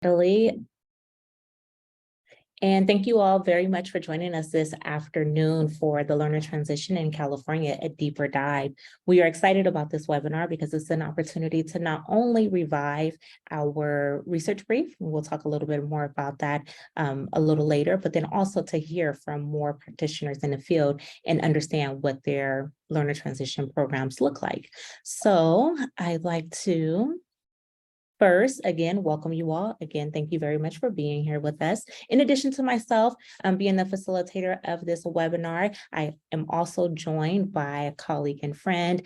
Natalie. And thank you all very much for joining us this afternoon for the Learner Transition in California, a deeper dive. We are excited about this webinar because it's an opportunity to not only revive our research brief, and we'll talk a little bit more about that a little later, but then also to hear from more practitioners in the field and understand what their learner transition programs look like. So I'd like to first, again, welcome you all. Again, thank you very much for being here with us. In addition to myself being the facilitator of this webinar, I am also joined by a colleague and friend,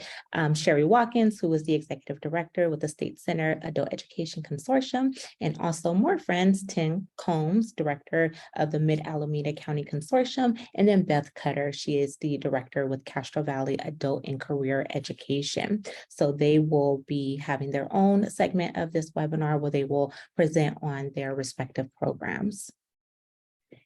Sherry Watkins, who is the Executive Director with the State Center Adult Education Consortium, and also more friends, Tim Combs, Director of the Mid-Alameda County Consortium, and then Beth Cutter, she is the Director with Castro Valley Adult and Career Education. So they will be having their own segment of this webinar where they will present on their respective programs.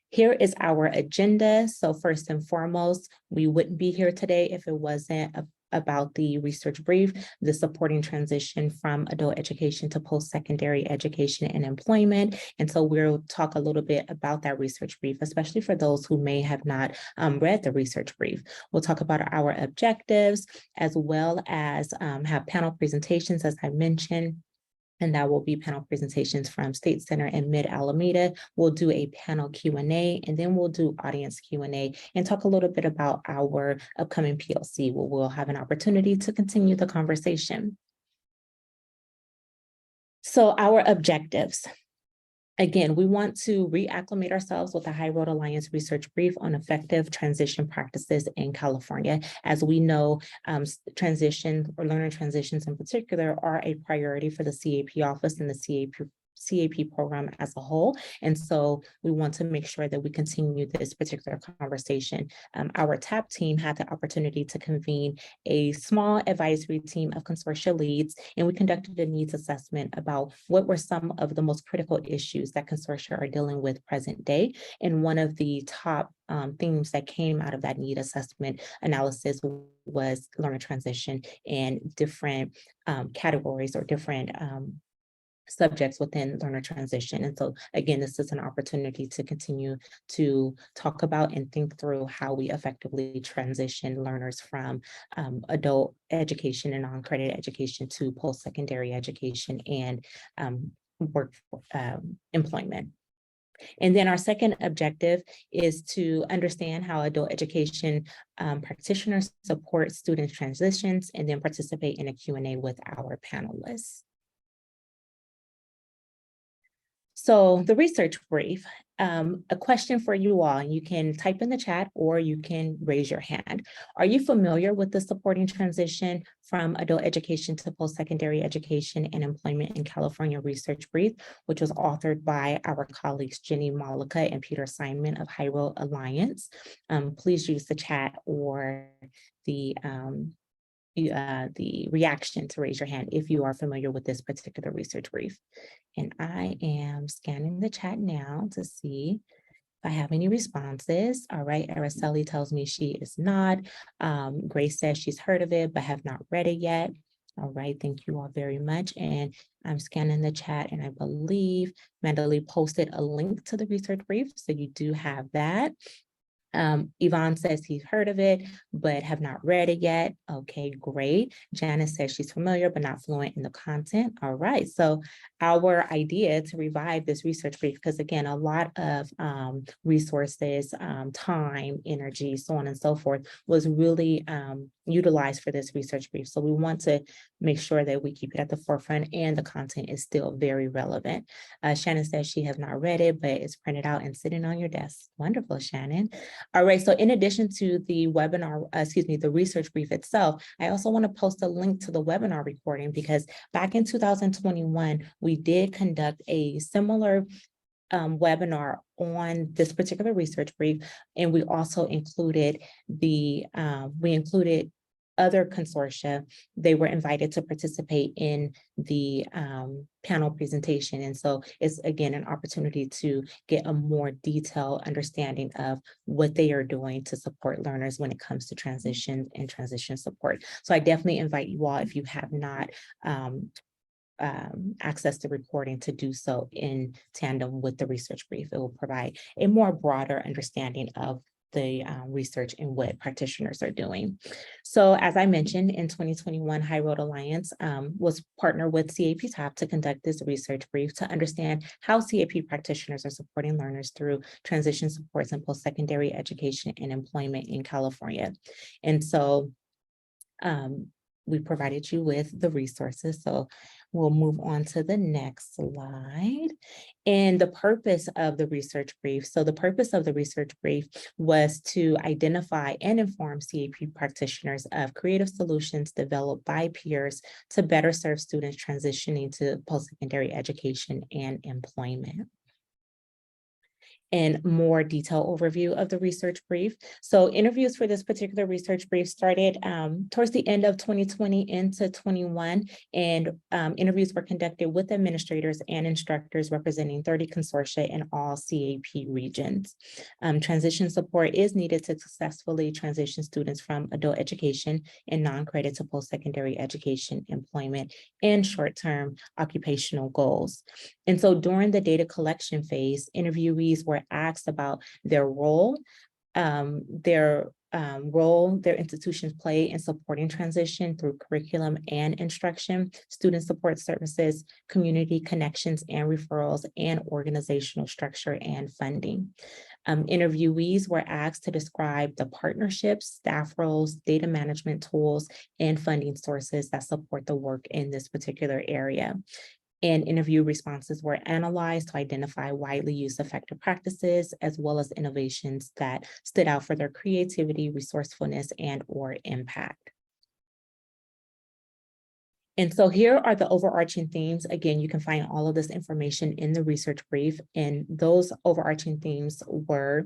Here is our agenda. So first and foremost, we wouldn't be here today if it wasn't about the research brief, the supporting transition from adult education to post-secondary education and employment. And so we'll talk a little bit about that research brief, especially for those who may have not read the research brief. We'll talk about our objectives, as well as have panel presentations, as I mentioned. And that will be panel presentations from State Center and Mid-Alameda. We'll do a panel Q&A, and then we'll do audience Q&A and talk a little bit about our upcoming PLC, where we'll have an opportunity to continue the conversation. So our objectives. Again, we want to reacclimate ourselves with the High Road Alliance research brief on effective transition practices in California. As we know, transition or learner transitions in particular are a priority for the CAP office and the CAP program as a whole. And so we want to make sure that we continue this particular conversation. Our TAP team had the opportunity to convene a small advisory team of consortia leads, and we conducted a needs assessment about what were some of the most critical issues that consortia are dealing with present day. And one of the top themes that came out of that need assessment analysis was learner transition and different categories or different subjects within learner transition. And so again, this is an opportunity to continue to talk about and think through how we effectively transition learners from adult education and non-credit education to post-secondary education and employment. And then our second objective is to understand how adult education practitioners support student transitions, and then participate in a Q&A with our panelists. So the research brief, a question for you all, and you can type in the chat or you can raise your hand. Are you familiar with the supporting transition from adult education to post-secondary education and employment in California research brief, which was authored by our colleagues Jenny Malika and Peter Simon of High Road Alliance? Please use the chat or the reaction to raise your hand if you are familiar with this particular research brief. And I am scanning the chat now to see if I have any responses. All right, Araceli tells me she is not. Grace says she's heard of it, but have not read it yet. All right, thank you all very much. And I'm scanning the chat, and I believe Mandalee posted a link to the research brief, so you do have that. Yvonne says he's heard of it, but have not read it yet. Okay, great. Janice says she's familiar, but not fluent in the content. All right, so our idea to revive this research brief, because again, a lot of resources, time, energy, so on and so forth, was really utilized for this research brief. So we want to make sure that we keep it at the forefront and the content is still very relevant. Shannon says she has not read it, but it's printed out and sitting on your desk. Wonderful, Shannon. All right, so in addition to the webinar, the research brief itself, I also want to post a link to the webinar recording, because back in 2021, we did conduct a similar webinar on this particular research brief, and we also included other consortia. They were invited to participate in the panel presentation. And so it's, again, an opportunity to get a more detailed understanding of what they are doing to support learners when it comes to transition and transition support. So I definitely invite you all, if you have not access the recording to do so in tandem with the research brief. It will provide a more broader understanding of the research and what practitioners are doing. So as I mentioned, in 2021, High Road Alliance was partnered with CAP Top to conduct this research brief to understand how CAP practitioners are supporting learners through transition supports in post-secondary education and employment in California. And so we provided you with the resources. So we'll move on to the next slide. And the purpose of the research brief. So the purpose of the research brief was to identify and inform CAP practitioners of creative solutions developed by peers to better serve students transitioning to post-secondary education and employment. And more detailed overview of the research brief. So interviews for this particular research brief started towards the end of 2020 into 21, and interviews were conducted with administrators and instructors representing 30 consortia in all CAP regions. Transition support is needed to successfully transition students from adult education and non-credit to post-secondary education, employment, and short-term occupational goals. And so during the data collection phase, interviewees were asked about their role, their institutions play in supporting transition through curriculum and instruction, student support services, community connections and referrals, and organizational structure and funding. Interviewees were asked to describe the partnerships, staff roles, data management tools, and funding sources that support the work in this particular area. And interview responses were analyzed to identify widely used effective practices, as well as innovations that stood out for their creativity, resourcefulness, and/or impact. And so here are the overarching themes. Again, you can find all of this information in the research brief, and those overarching themes were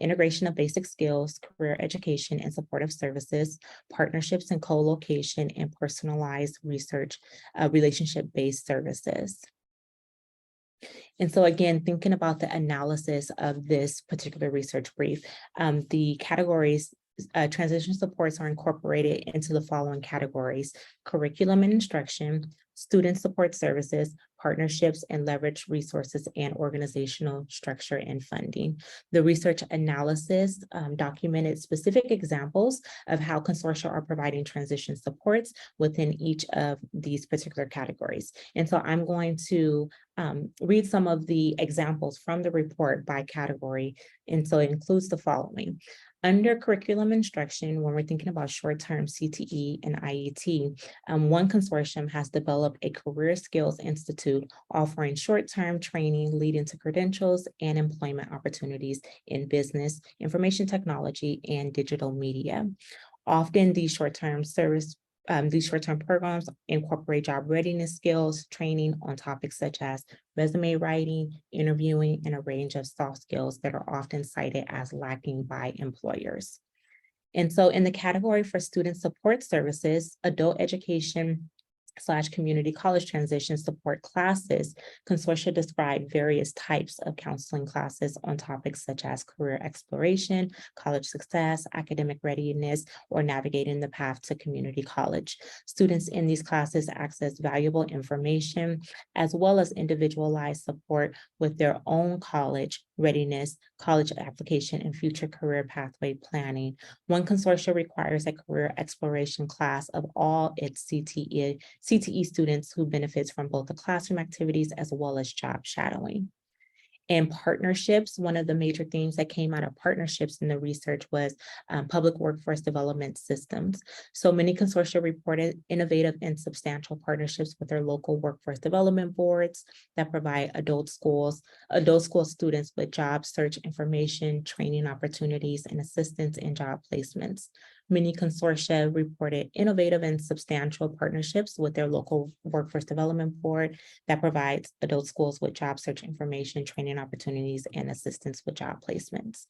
integration of basic skills, career education and supportive services, partnerships and co-location, and personalized research, relationship-based services. And so again, thinking about the analysis of this particular research brief, the categories transition supports are incorporated into the following categories: curriculum and instruction, student support services, partnerships and leverage resources, and organizational structure and funding. The research analysis documented specific examples of how consortia are providing transition supports within each of these particular categories. And so I'm going to read some of the examples from the report by category. And so it includes the following. Under curriculum instruction, when we're thinking about short-term CTE and IET, one consortium has developed a Career Skills Institute offering short-term training leading to credentials and employment opportunities in business, information technology, and digital media. Often these short-term programs incorporate job readiness skills, training on topics such as resume writing, interviewing, and a range of soft skills that are often cited as lacking by employers. And so in the category for student support services, adult education / community college transition support classes, consortia describe various types of counseling classes on topics such as career exploration, college success, academic readiness, or navigating the path to community college. Students in these classes access valuable information as well as individualized support with their own college readiness, college application, and future career pathway planning. One consortia requires a career exploration class of all its CTE students who benefits from both the classroom activities as well as job shadowing. And partnerships, one of the major themes that came out of partnerships in the research was public workforce development systems. So many consortia reported innovative and substantial partnerships with their local workforce development boards that provide adult school students with job search information, training opportunities, and assistance in job placements. Many consortia reported innovative and substantial partnerships with their local workforce development board that provides adult schools with job search information, training opportunities, and assistance with job placements.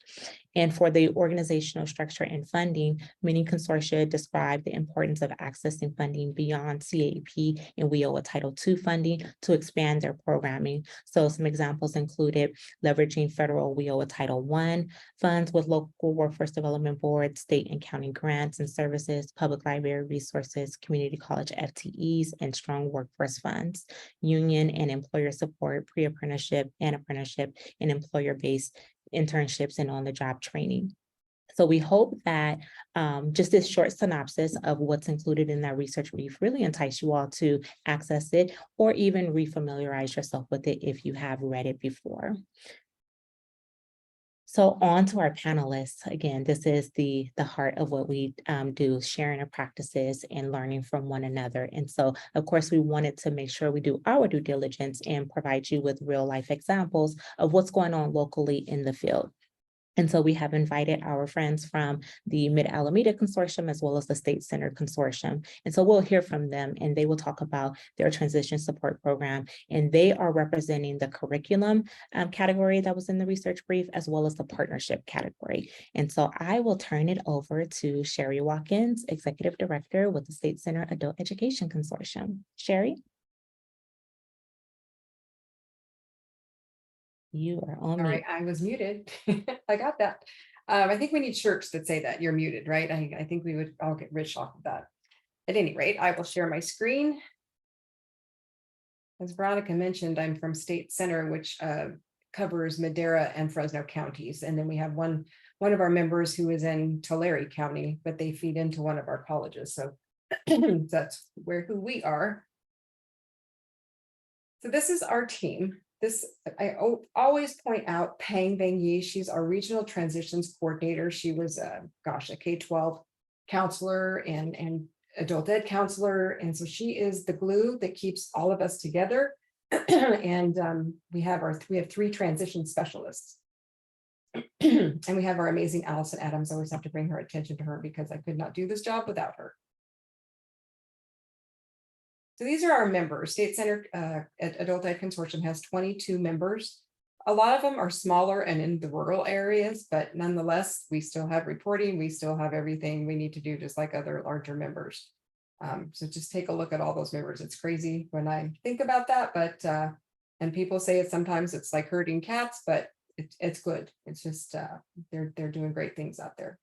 And for the organizational structure and funding, many consortia describe the importance of accessing funding beyond CAP and WIOA Title II funding to expand their programming. So some examples included leveraging federal WIOA Title I funds with local workforce development boards, state and county grants, grants and services, public library resources, community college FTEs, and strong workforce funds, union and employer support, pre-apprenticeship and apprenticeship, and employer-based internships and on-the-job training. So we hope that just this short synopsis of what's included in that research brief really entice you all to access it or even refamiliarize yourself with it if you have read it before. So on to our panelists. Again, this is the heart of what we do, sharing our practices and learning from one another. And so, of course, we wanted to make sure we do our due diligence and provide you with real life examples of what's going on locally in the field. And so we have invited our friends from the Mid-Alameda Consortium as well as the State Center Consortium. And so we'll hear from them and they will talk about their transition support program. And they are representing the curriculum category that was in the research brief, as well as the partnership category. And so I will turn it over to Sherry Watkins, Executive Director with the State Center Adult Education Consortium. Sherry? You are on mute. All right, I was muted. I got that. I think we need shirts that say that you're muted, right? I think we would all get rich off of that. At any rate, I will share my screen. As Veronica mentioned, I'm from State Center, which covers Madera and Fresno counties. And then we have one of our members who is in Tulare County, but they feed into one of our colleges. So that's who we are. So this is our team. I always point out Pang Bang Yi. She's our regional transitions coordinator. She was a K-12 counselor and adult ed counselor. And so she is the glue that keeps all of us together. And we have three transition specialists. And we have our amazing Allison Adams. I always have to bring her attention to her because I could not do this job without her. So these are our members. State Center Adult Ed Consortium has 22 members. A lot of them are smaller and in the rural areas, but nonetheless, we still have reporting. We still have everything we need to do, just like other larger members. So just take a look at all those members. It's crazy when I think about that, but and people say it sometimes it's like herding cats, but it's good. It's just they're doing great things out there.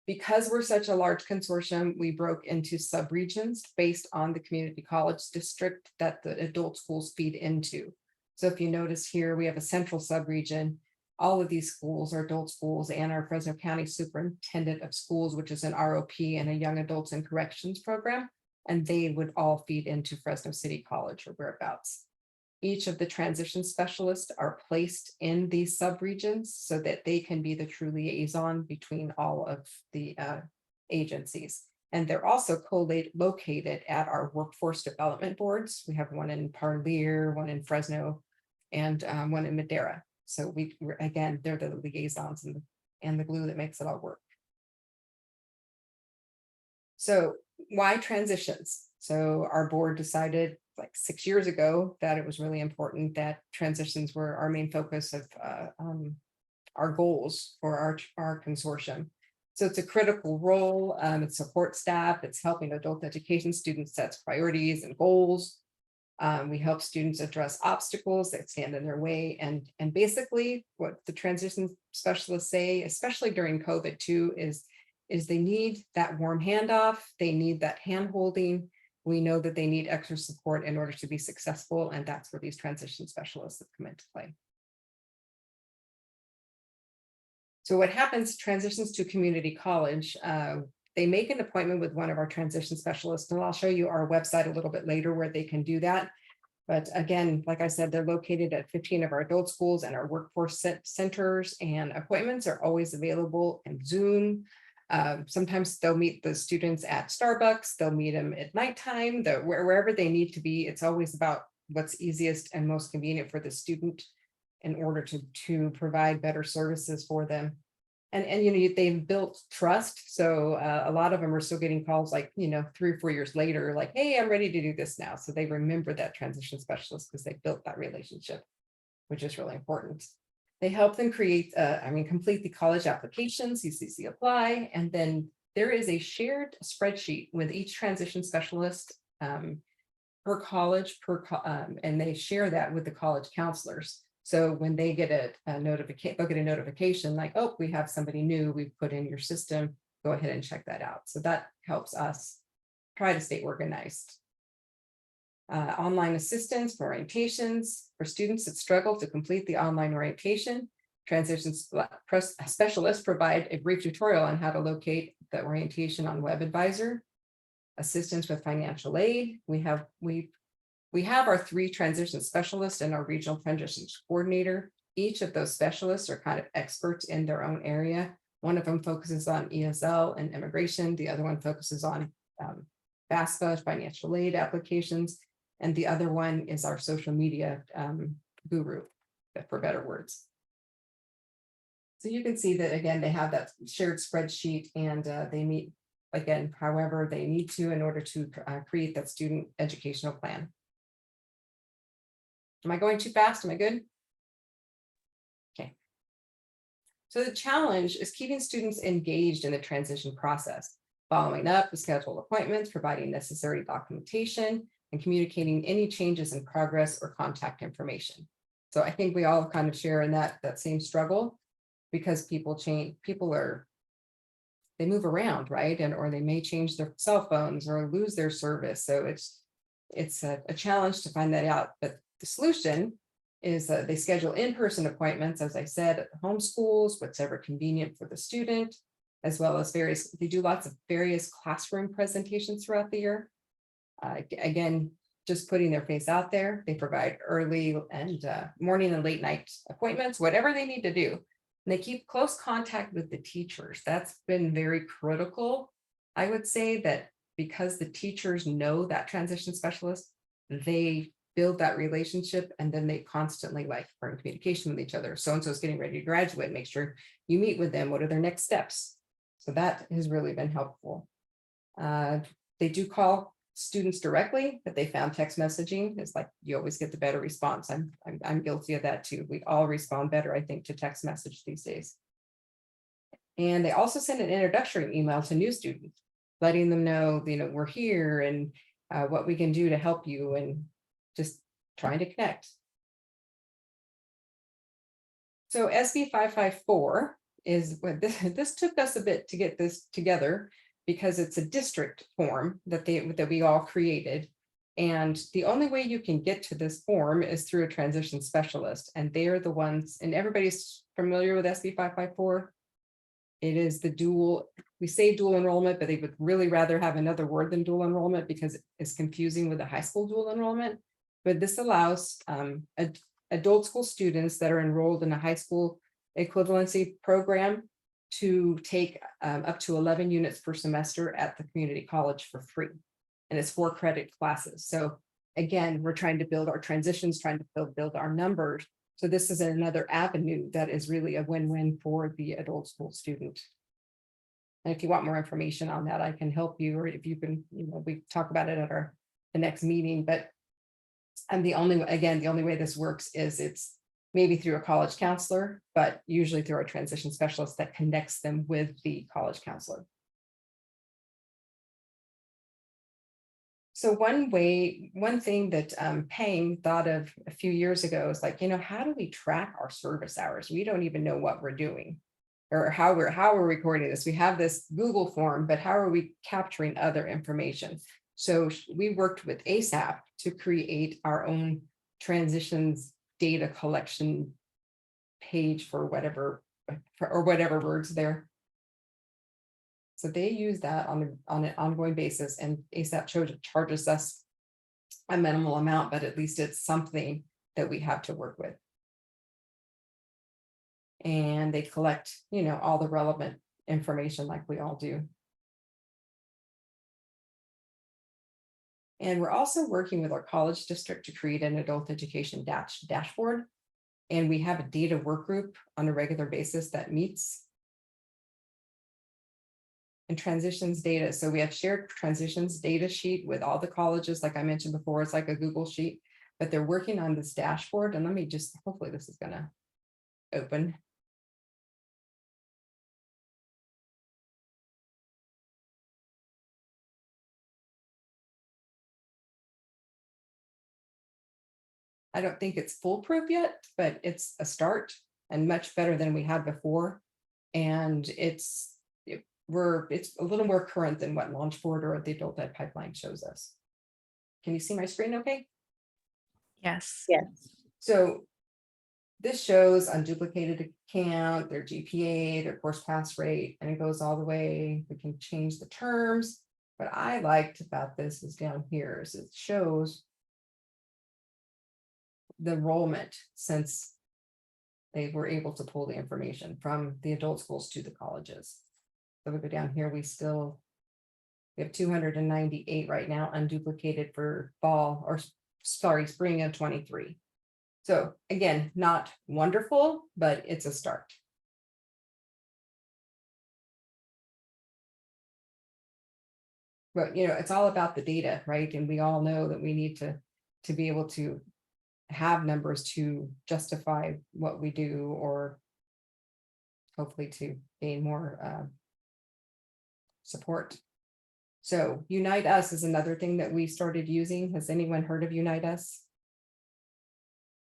Because we're such a large consortium, we broke into subregions based on the community college district that the adult schools feed into. So if you notice here, we have a central subregion. All of these schools are adult schools, and our Fresno County Superintendent of Schools, which is an ROP and a Young Adults and Corrections program, and they would all feed into Fresno City College or whereabouts. Each of the transition specialists are placed in these subregions so that they can be the true liaison between all of the agencies. And they're also co-located at our workforce development boards. We have one in Parlier, one in Fresno, and one in Madera. So again, they're the liaisons and the glue that makes it all work. So why transitions? So our board decided like 6 years ago that it was really important that transitions were our main focus of our goals for our consortium. So it's a critical role. It's support staff. It's helping adult education students set priorities and goals. We help students address obstacles that stand in their way. And basically what the transition specialists say, especially during COVID too, is they need that warm handoff. They need that hand holding. We know that they need extra support in order to be successful, and that's where these transition specialists have come into play. So what happens, transitions to community college, they make an appointment with one of our transition specialists, and I'll show you our website a little bit later where they can do that. But again, like I said, they're located at 15 of our adult schools and our workforce centers, and appointments are always available in Zoom. Sometimes they'll meet the students at Starbucks, they'll meet them at nighttime, wherever they need to be. It's always about what's easiest and most convenient for the student in order to provide better services for them. And you know, they've built trust. So a lot of them are still getting calls like, you know, 3 or 4 years later, like, hey, I'm ready to do this now. So they remember that transition specialist because they built that relationship, which is really important. They help them complete the college applications, UCC Apply, and then there is a shared spreadsheet with each transition specialist per college, and they share that with the college counselors. So when they get a notification, they'll get a notification like, oh, we have somebody new, we've put in your system, go ahead and check that out. So that helps us try to stay organized. Online assistance for orientations for students that struggle to complete the online orientation. Transitions specialists provide a brief tutorial on how to locate the orientation on WebAdvisor. Assistance with financial aid. We have our 3 transition specialists and our regional transitions coordinator. Each of those specialists are kind of experts in their own area. One of them focuses on ESL and immigration. The other one focuses on FAFSA, financial aid applications. And the other one is our social media guru, for better words. So you can see that, again, they have that shared spreadsheet, and they meet, again, however they need to in order to create that student educational plan. Am I going too fast? Am I good? Okay. So the challenge is keeping students engaged in the transition process, following up with scheduled appointments, providing necessary documentation, and communicating any changes in progress or contact information. So I think we all kind of share in that same struggle, because people change, they move around, right? Or they may change their cell phones or lose their service. So it's a challenge to find that out. But the solution is that they schedule in-person appointments, as I said, at the home schools, whatever convenient for the student, as well as they do lots of various classroom presentations throughout the year. Again, just putting their face out there. They provide early and morning and late night appointments, whatever they need to do. And they keep close contact with the teachers. That's been very critical. I would say that because the teachers know that transition specialist, they build that relationship, and then they constantly are in communication with each other. So-and-so is getting ready to graduate. Make sure you meet with them. What are their next steps? So that has really been helpful. They do call students directly, but they found text messaging is you always get the better response. I'm guilty of that too. We all respond better, I think, to text message these days. And they also send an introductory email to new students, letting them know, we're here and what we can do to help you, and just trying to connect. So SB 554 is what this took us a bit to get this together, because it's a district form that we all created. And the only way you can get to this form is through a transition specialist. And they're the ones, and everybody's familiar with SB 554. It is the dual, we say dual enrollment, but they would really rather have another word than dual enrollment because it's confusing with the high school dual enrollment. But this allows adult school students that are enrolled in a high school equivalency program to take up to 11 units per semester at the community college for free. And it's 4 credit classes. So again, we're trying to build our transitions, trying to build our numbers. So this is another avenue that is really a win-win for the adult school student. And if you want more information on that, I can help you, or if you can, we talk about it at the next meeting. But the only way this works is it's maybe through a college counselor, but usually through our transition specialist that connects them with the college counselor. So one thing that Pang thought of a few years ago is how do we track our service hours? We don't even know what we're doing or how we're recording this. We have this Google form, but how are we capturing other information? So we worked with ASAP to create our own transitions data collection page for whatever words there. So they use that on an ongoing basis, and ASAP charges us a minimal amount, but at least it's something that we have to work with. And they collect, all the relevant information like we all do. And we're also working with our college district to create an adult education dashboard. And we have a data work group on a regular basis that meets. And transitions data. So we have shared transitions data sheet with all the colleges. Like I mentioned before, it's like a Google sheet, but they're working on this dashboard. And hopefully this is gonna open. I don't think it's foolproof yet, but it's a start and much better than we had before. And it's a little more current than what Launchboard or the Adult Ed Pipeline shows us. Can you see my screen okay? Yes. Yes. So this shows unduplicated account, their GPA, their course pass rate, and it goes all the way. We can change the terms. What I liked about this is down here is it shows the enrollment since they were able to pull the information from the adult schools to the colleges. So we go down here, we have 298 right now unduplicated for fall, or sorry, spring of 23. So again, not wonderful, but it's a start. But it's all about the data, right? And we all know that we need to be able to have numbers to justify what we do, or hopefully to gain more support. So Unite Us is another thing that we started using. Has anyone heard of Unite Us?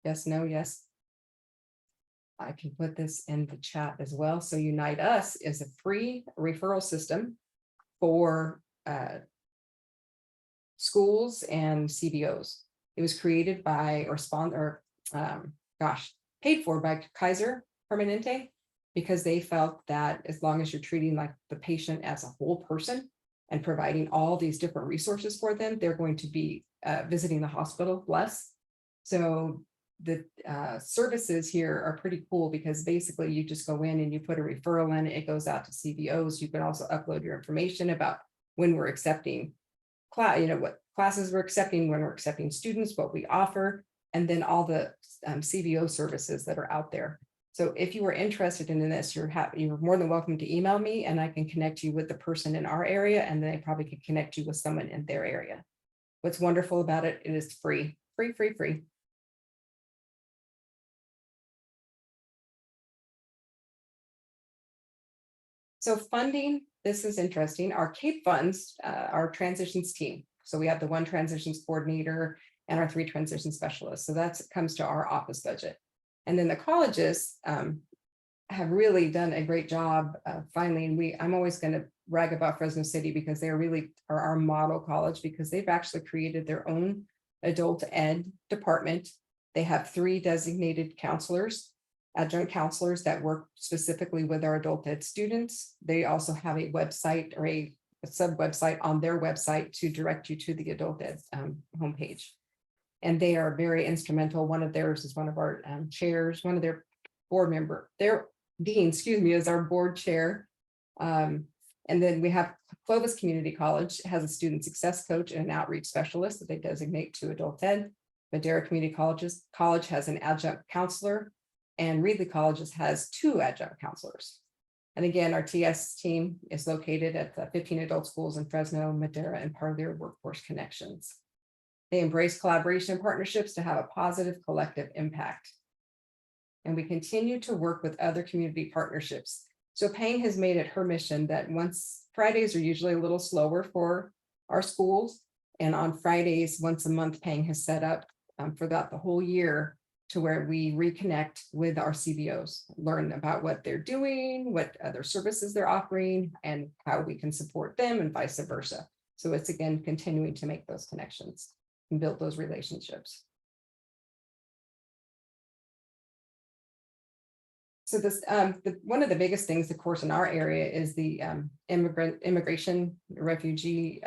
Yes, no, yes. I can put this in the chat as well. So Unite Us is a free referral system for schools and CBOs. It was created by paid for by Kaiser Permanente, because they felt that as long as you're treating like the patient as a whole person and providing all these different resources for them, they're going to be visiting the hospital less. So the services here are pretty cool, because basically you just go in and you put a referral in, it goes out to CBOs. You can also upload your information about when we're accepting what classes we're accepting, when we're accepting students, what we offer, and then all the CBO services that are out there. So if you are interested in this, you're more than welcome to email me, and I can connect you with the person in our area, and then I probably could connect you with someone in their area. What's wonderful about it, it is free. So funding, this is interesting. Our CAPE funds, our transitions team. So we have the one transitions coordinator and our 3 transition specialists. So that comes to our office budget. And then the colleges have really done a great job finally. I'm always going to brag about Fresno City, because they really are our model college, because they've actually created their own adult ed department. They have 3 designated counselors, adjunct counselors that work specifically with our adult ed students. They also have a website, or a sub website on their website, to direct you to the adult ed homepage. And they are very instrumental. One of theirs is one of our chairs, one of their board member, their dean, is our board chair. And then we have Clovis Community College has a student success coach and an outreach specialist that they designate to adult ed. Madera Community College has an adjunct counselor, and Reedley Colleges has 2 adjunct counselors. And again, our TS team is located at the 15 adult schools in Fresno, Madera, and part of their workforce connections. They embrace collaboration and partnerships to have a positive collective impact. And we continue to work with other community partnerships. So Pang has made it her mission that Fridays are usually a little slower for our schools. And on Fridays, once a month, Pang has set up for that the whole year, to where we reconnect with our CBOs, learn about what they're doing, what other services they're offering, and how we can support them, and vice versa. So it's, again, continuing to make those connections and build those relationships. So this, one of the biggest things, of course, in our area is the immigration refugee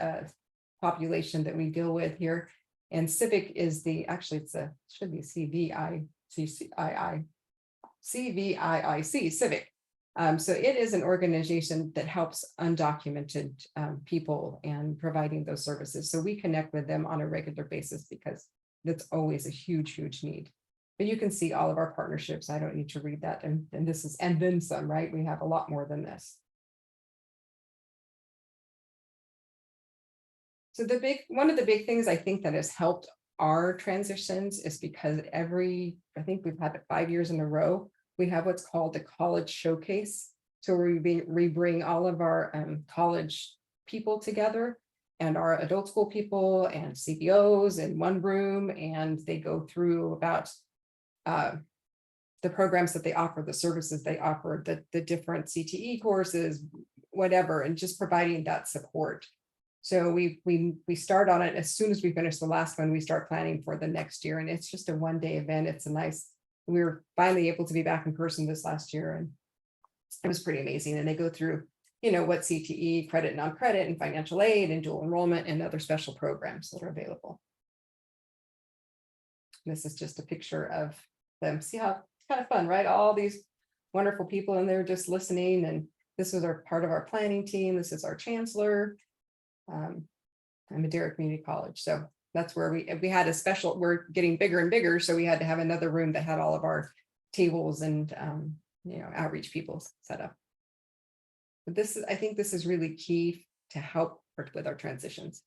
population that we deal with here. And Civic is should be CVIIC, Civic. So it is an organization that helps undocumented people and providing those services. So we connect with them on a regular basis, because that's always a huge need. But you can see all of our partnerships. I don't need to read that. And this is, and then some, right? We have a lot more than this. So one of the big things I think that has helped our transitions is because I think we've had it 5 years in a row, we have what's called the college showcase. So we bring all of our college people together, and our adult school people and CBOs in one room, and they go through about the programs that they offer, the services they offer, the different CTE courses, whatever, and just providing that support. So we start on it as soon as we finish the last one, we start planning for the next year, and it's just a one-day event. It's a nice, we were finally able to be back in person this last year, and it was pretty amazing. And they go through, you know, what CTE, credit, non-credit, and financial aid, and dual enrollment, and other special programs that are available. This is just a picture of them. See how it's kind of fun, right? All these wonderful people, and they're just listening. And this was our part of our planning team. This is our chancellor. I'm Madera Community College, so that's where we had a special. We're getting bigger and bigger, so we had to have another room that had all of our tables and you know, outreach people set up. But this is, I think this is really key to help with our transitions.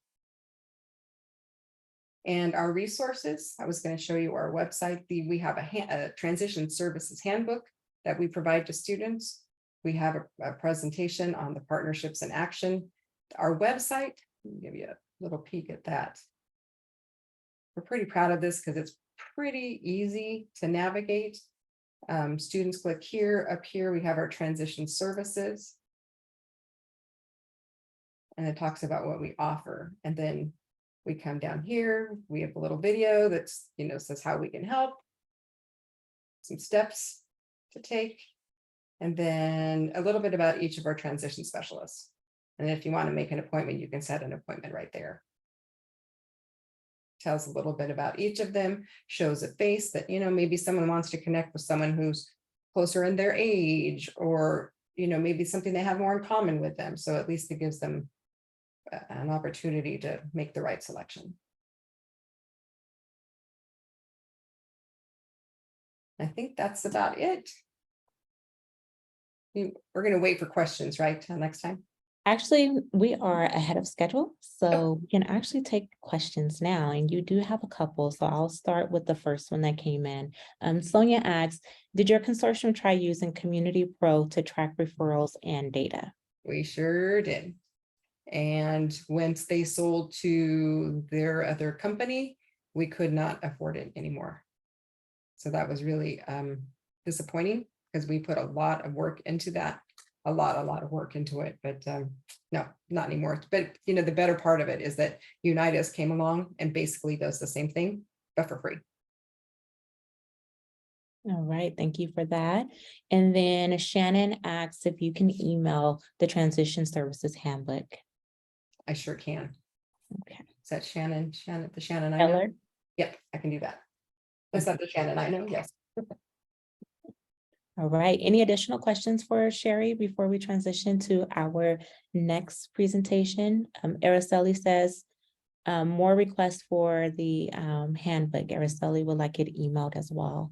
And our resources, I was going to show you our website. We have a transition services handbook that we provide to students. We have a presentation on the partnerships in action. Our website, let me give you a little peek at that. We're pretty proud of this because it's pretty easy to navigate. Students click here. Up here, we have our transition services. And it talks about what we offer. And then we come down here, we have a little video that's, you know, says how we can help, some steps to take, and then a little bit about each of our transition specialists. And if you want to make an appointment, you can set an appointment right there. Tells a little bit about each of them, shows a face that, you know, maybe someone wants to connect with someone who's closer in their age, or, you know, maybe something they have more in common with them. So at least it gives them an opportunity to make the right selection. I think that's about it. We're going to wait for questions, right, till next time? Actually, we are ahead of schedule, so we can actually take questions now, and you do have a couple, so I'll start with the first one that came in. Sonia asks, did your consortium try using Community Pro to track referrals and data? We sure did. And once they sold to their other company, we could not afford it anymore. So that was really disappointing, because we put a lot of work into that, a lot of work into it, but no, not anymore. But you know, the better part of it is that Unitas came along and basically does the same thing, but for free. All right, thank you for that. And then Shannon asks if you can email the transition services handbook. I sure can. Okay. Is that Shannon, the Shannon I know? Eller? Yep, I can do that. Is that the Shannon I know? Yes. All right, any additional questions for Sherry before we transition to our next presentation? Araceli says, more requests for the handbook. Araceli would like it emailed as well.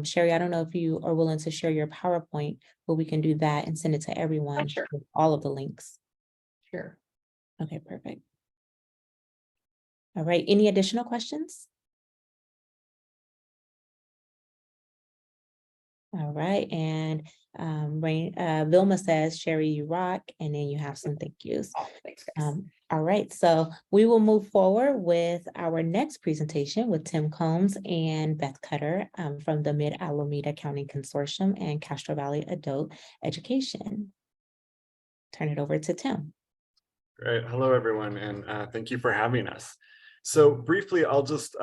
Sherry, I don't know if you are willing to share your PowerPoint, but we can do that and send it to everyone. Sure. With all of the links. Sure. Okay, perfect. All right, any additional questions? All right, and Vilma says, Sherry, you rock, and then you have some thank yous. Oh, thanks, guys. All right, so we will move forward with our next presentation with Tim Combs and Beth Cutter from the Mid-Alameda County Consortium and Castro Valley Adult Education. Turn it over to Tim. Great. Hello, everyone, and thank you for having us. So briefly, I'll just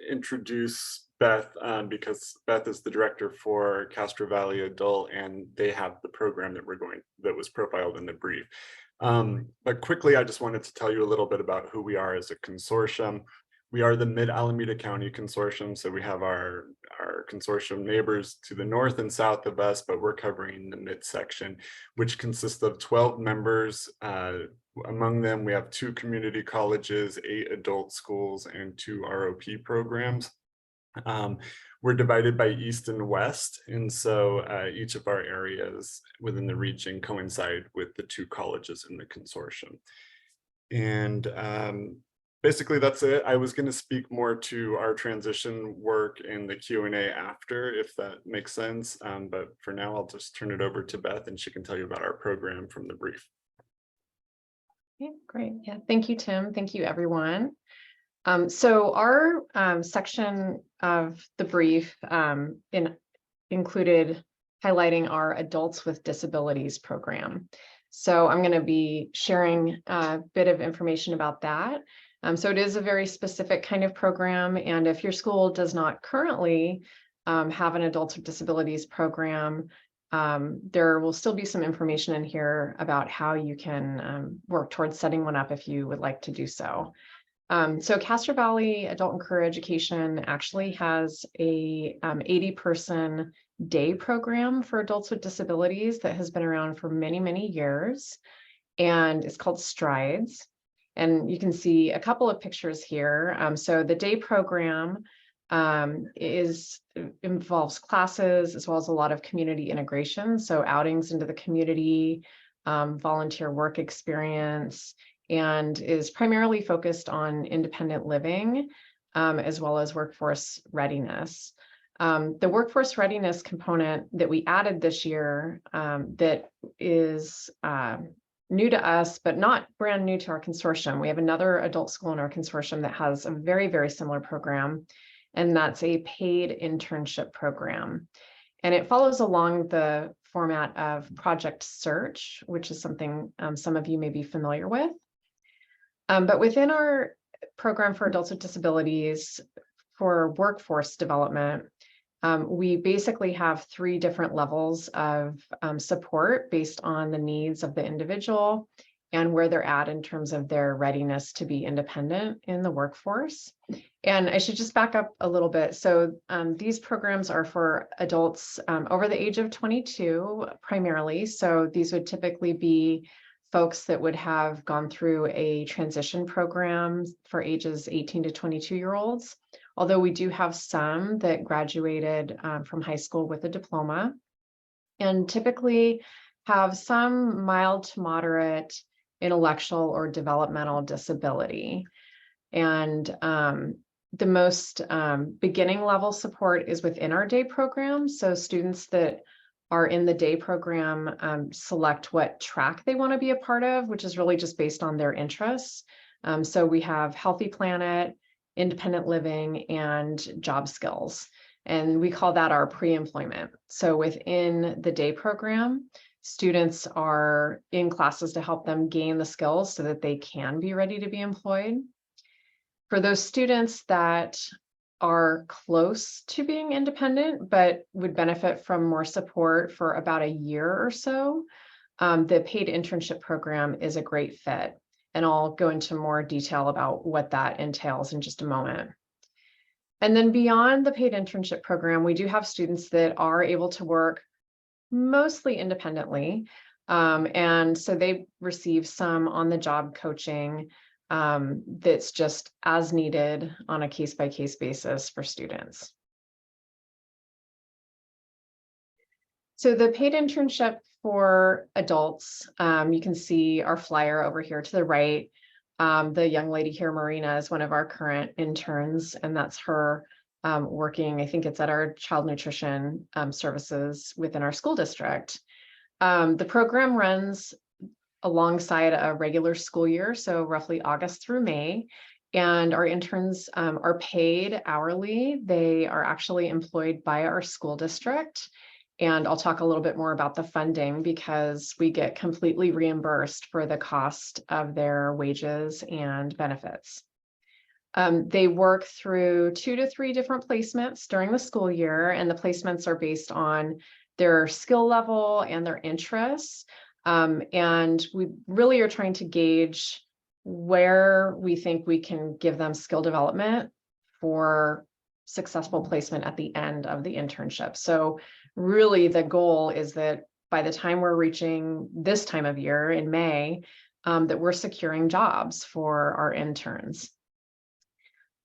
introduce Beth because Beth is the director for Castro Valley Adult, and they have the program that was profiled in the brief. But quickly, I just wanted to tell you a little bit about who we are as a consortium. We are the Mid-Alameda County Consortium, so we have our consortium neighbors to the north and south of us, but we're covering the midsection, which consists of 12 members. Among them, we have 2 community colleges, 8 adult schools, and 2 ROP programs. We're divided by east and west, and so each of our areas within the region coincide with the 2 colleges in the consortium. And basically that's it. I was going to speak more to our transition work in the Q&A after, if that makes sense. But for now, I'll just turn it over to Beth, and she can tell you about our program from the brief. Okay, great. Yeah, thank you, Tim. Thank you, everyone. So our section of the brief included highlighting our Adults with Disabilities program. So I'm going to be sharing a bit of information about that. So it is a very specific kind of program, and if your school does not currently have an Adults with Disabilities program, there will still be some information in here about how you can work towards setting one up if you would like to do so. So Castro Valley Adult and Career Education actually has a 80-person day program for adults with disabilities that has been around for many, many years, and it's called Strides. And you can see a couple of pictures here. So the day program involves classes as well as a lot of community integration. So outings into the community, volunteer work experience, and is primarily focused on independent living, as well as workforce readiness. The workforce readiness component that we added this year that is new to us, but not brand new to our consortium. We have another adult school in our consortium that has a very, very similar program, and that's a paid internship program. And it follows along the format of Project Search, which is something some of you may be familiar with. But within our program for adults with disabilities for workforce development, we basically have 3 different levels of support based on the needs of the individual and where they're at in terms of their readiness to be independent in the workforce. And I should just back up a little bit. So these programs are for adults over the age of 22 primarily. So these would typically be folks that would have gone through a transition program for ages 18 to 22-year-olds. Although we do have some that graduated from high school with a diploma, and typically have some mild to moderate intellectual or developmental disability. And the most beginning level support is within our day program. So students that are in the day program select what track they want to be a part of, which is really just based on their interests. So we have Healthy Planet, Independent Living, and Job Skills. And we call that our pre-employment. So within the day program, students are in classes to help them gain the skills so that they can be ready to be employed. For those students that are close to being independent, but would benefit from more support for about a year or so, the paid internship program is a great fit. And I'll go into more detail about what that entails in just a moment. And then beyond the paid internship program, we do have students that are able to work mostly independently. And so they receive some on-the-job coaching that's just as needed on a case-by-case basis for students. So the paid internship for adults, you can see our flyer over here to the right. The young lady here, Marina, is one of our current interns, and that's her working, I think it's at our child nutrition services within our school district. The program runs alongside a regular school year, so roughly August through May. And our interns are paid hourly. They are actually employed by our school district. And I'll talk a little bit more about the funding because we get completely reimbursed for the cost of their wages and benefits. They work through 2 to 3 different placements during the school year, and the placements are based on their skill level and their interests. And we really are trying to gauge where we think we can give them skill development for successful placement at the end of the internship. So really the goal is that by the time we're reaching this time of year in May, that we're securing jobs for our interns.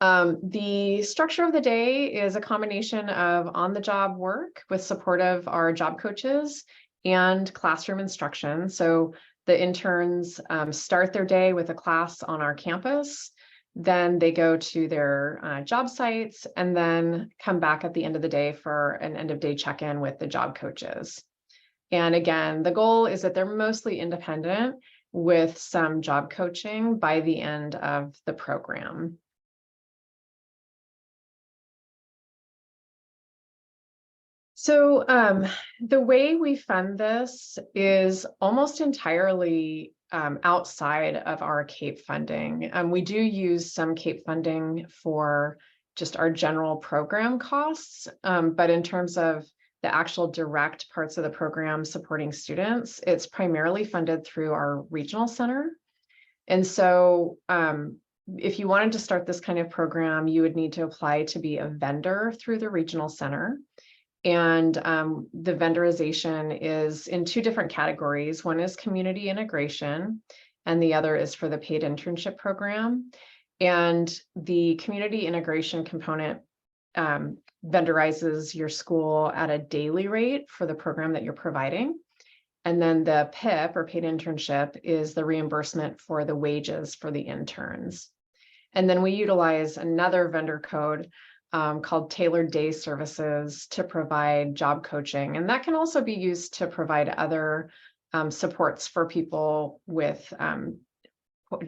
The structure of the day is a combination of on-the-job work with support of our job coaches and classroom instruction. So the interns start their day with a class on our campus, then they go to their job sites and then come back at the end of the day for an end of day check-in with the job coaches. And again, the goal is that they're mostly independent with some job coaching by the end of the program. So the way we fund this is almost entirely outside of our CAPE funding. We do use some CAPE funding for just our general program costs, but in terms of the actual direct parts of the program supporting students, it's primarily funded through our regional center. And so if you wanted to start this kind of program, you would need to apply to be a vendor through the regional center. And the vendorization is in two different categories. One is community integration, and the other is for the paid internship program. And the community integration component vendorizes your school at a daily rate for the program that you're providing. And then the PIP, or paid internship, is the reimbursement for the wages for the interns. And then we utilize another vendor code called Tailored Day Services to provide job coaching. And that can also be used to provide other supports for people with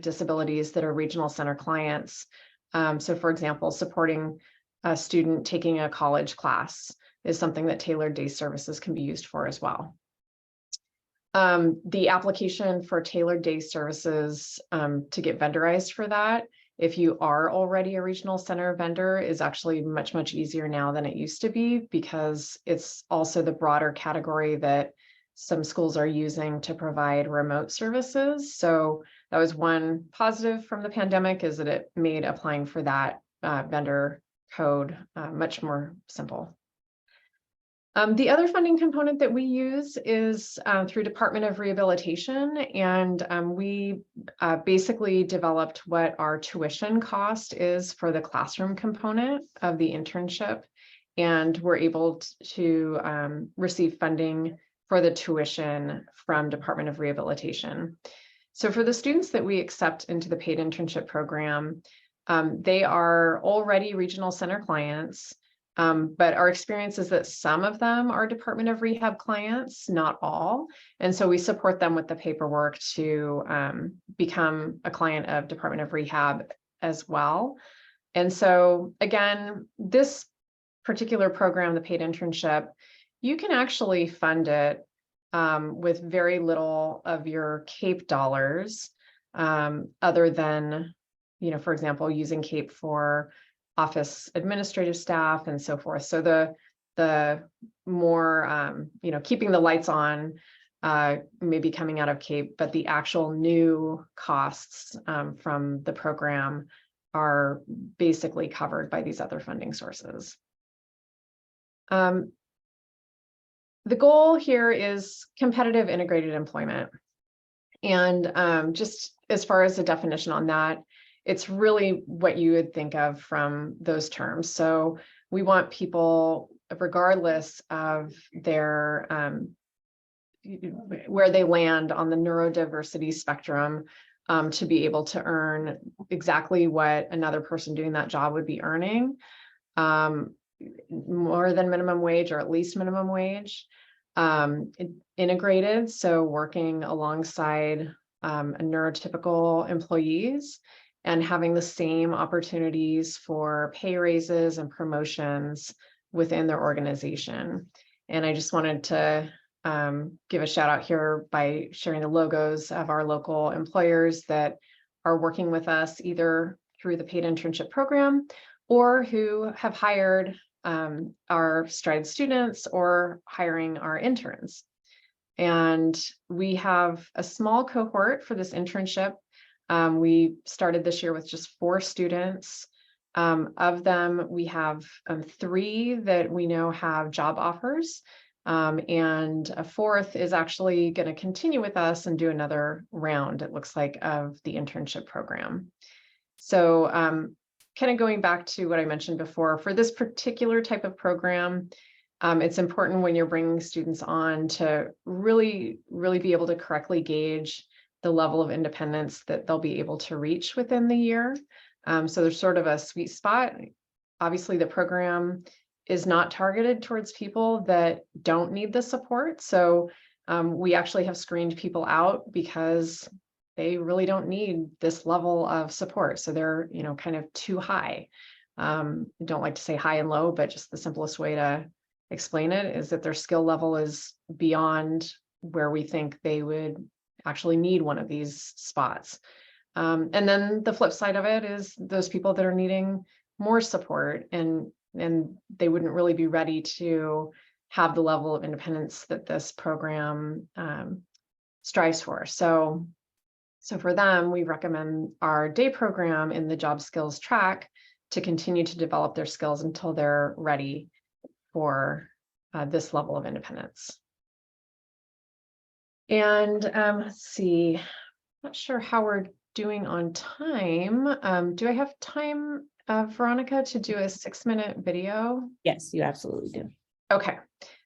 disabilities that are regional center clients. So for example, supporting a student taking a college class is something that Tailored Day Services can be used for as well. The application for Tailored Day Services to get vendorized for that, if you are already a regional center vendor, is actually much, much easier now than it used to be, because it's also the broader category that some schools are using to provide remote services. So that was one positive from the pandemic, is that it made applying for that vendor code much more simple. The other funding component that we use is through Department of Rehabilitation, and we basically developed what our tuition cost is for the classroom component of the internship, and we're able to receive funding for the tuition from Department of Rehabilitation. So for the students that we accept into the paid internship program, they are already regional center clients. But our experience is that some of them are Department of Rehab clients, not all. And so we support them with the paperwork to become a client of Department of Rehab as well. And so again, this particular program, the paid internship, you can actually fund it with very little of your CAPE dollars, other than, for example, using CAPE for office administrative staff and so forth. So the more, keeping the lights on maybe coming out of CAPE, but the actual new costs from the program are basically covered by these other funding sources. The goal here is competitive integrated employment. And just as far as the definition on that, it's really what you would think of from those terms. So we want people, regardless of their where they land on the neurodiversity spectrum, to be able to earn exactly what another person doing that job would be earning, more than minimum wage, or at least minimum wage, integrated, so working alongside neurotypical employees, and having the same opportunities for pay raises and promotions within their organization. And I just wanted to give a shout out here by sharing the logos of our local employers that are working with us either through the paid internship program, or who have hired our Stride students or hiring our interns. And we have a small cohort for this internship. We started this year with just 4 students. Of them, we have 3 that we know have job offers, and a 4th is actually going to continue with us and do another round, it looks like, of the internship program. So kind of going back to what I mentioned before, for this particular type of program, it's important when you're bringing students on to really be able to correctly gauge the level of independence that they'll be able to reach within the year. So there's sort of a sweet spot. Obviously, the program is not targeted towards people that don't need the support. So we actually have screened people out because they really don't need this level of support. So they're, kind of too high. I don't like to say high and low, but just the simplest way to explain it is that their skill level is beyond where we think they would actually need one of these spots. And then the flip side of it is those people that are needing more support and they wouldn't really be ready to have the level of independence that this program strives for. So for them, we recommend our day program in the job skills track to continue to develop their skills until they're ready for this level of independence. And let's see, not sure how we're doing on time. Do I have time, Veronica, to do a 6-minute video? Yes, you absolutely do. Okay,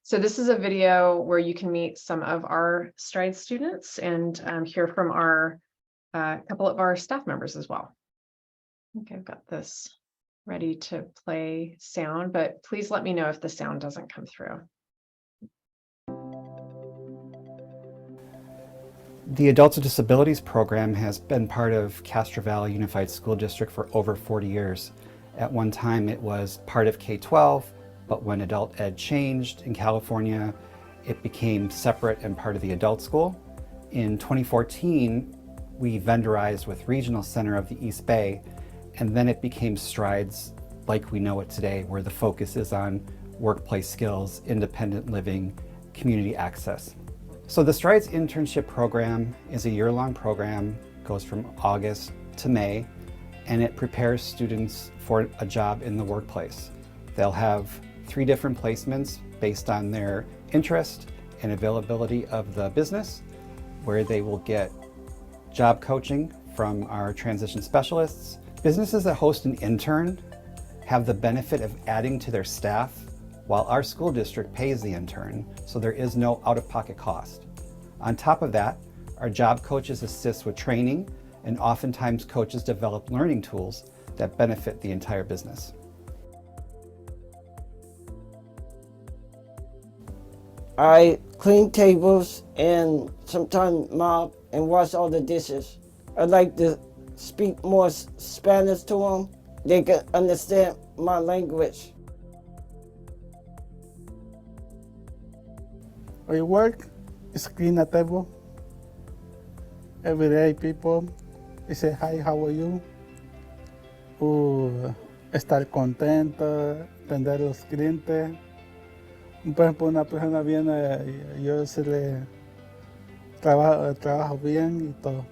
so this is a video where you can meet some of our STRIDE students and hear from a couple of our staff members as well. Okay, I've got this ready to play sound, but please let me know if the sound doesn't come through. The Adults with Disabilities program has been part of Castro Valley Unified School District for over 40 years. At one time it was part of K-12, but when adult ed changed in California, it became separate and part of the adult school. In 2014, we vendorized with Regional Center of the East Bay, and then it became STRIDES like we know it today, where the focus is on workplace skills, independent living, community access. So the STRIDES internship program is a year-long program, goes from August to May, and it prepares students for a job in the workplace. They'll have 3 different placements based on their interest and availability of the business, where they will get job coaching from our transition specialists. Businesses that host an intern have the benefit of adding to their staff while our school district pays the intern, so there is no out-of-pocket cost. On top of that, our job coaches assist with training, and oftentimes coaches develop learning tools that benefit the entire business. I clean tables and sometimes mop and wash all the dishes. I like to speak more Spanish to them. They can understand my language. My work is clean a table. Every day people they say hi, how are you? Estar contento, atender a los clientes. Por ejemplo, una persona viene y yo se le trabajo bien y todo.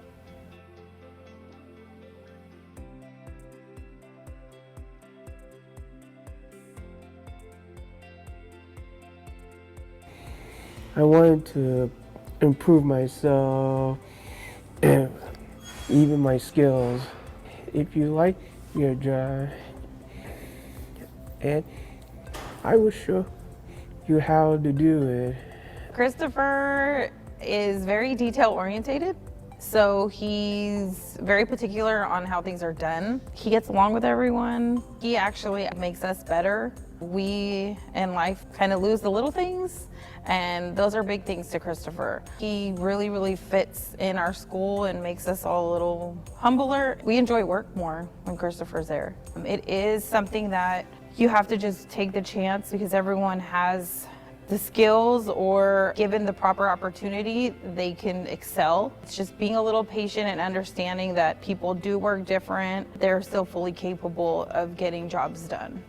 I wanted to improve myself and even my skills. If you like your job, and I will show you how to do it. Christopher is very detail orientated, so he's very particular on how things are done. He gets along with everyone. He actually makes us better. We in life kind of lose the little things, and those are big things to Christopher. He really fits in our school and makes us all a little humbler. We enjoy work more when Christopher's there. It is something that you have to just take the chance, because everyone has the skills, or given the proper opportunity, they can excel. It's just being a little patient and understanding that people do work different. They're still fully capable of getting jobs done.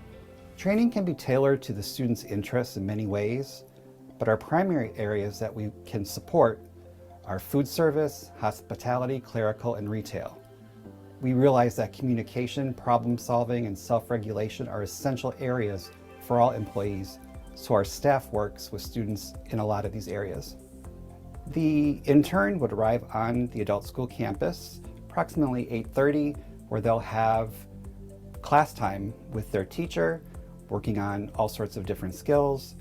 Training can be tailored to the student's interests in many ways, but our primary areas that we can support are food service, hospitality, clerical, and retail. We realize that communication, problem solving, and self-regulation are essential areas for all employees, so our staff works with students in a lot of these areas. The intern would arrive on the adult school campus approximately 8:30, where they'll have class time with their teacher, working on all sorts of different skills,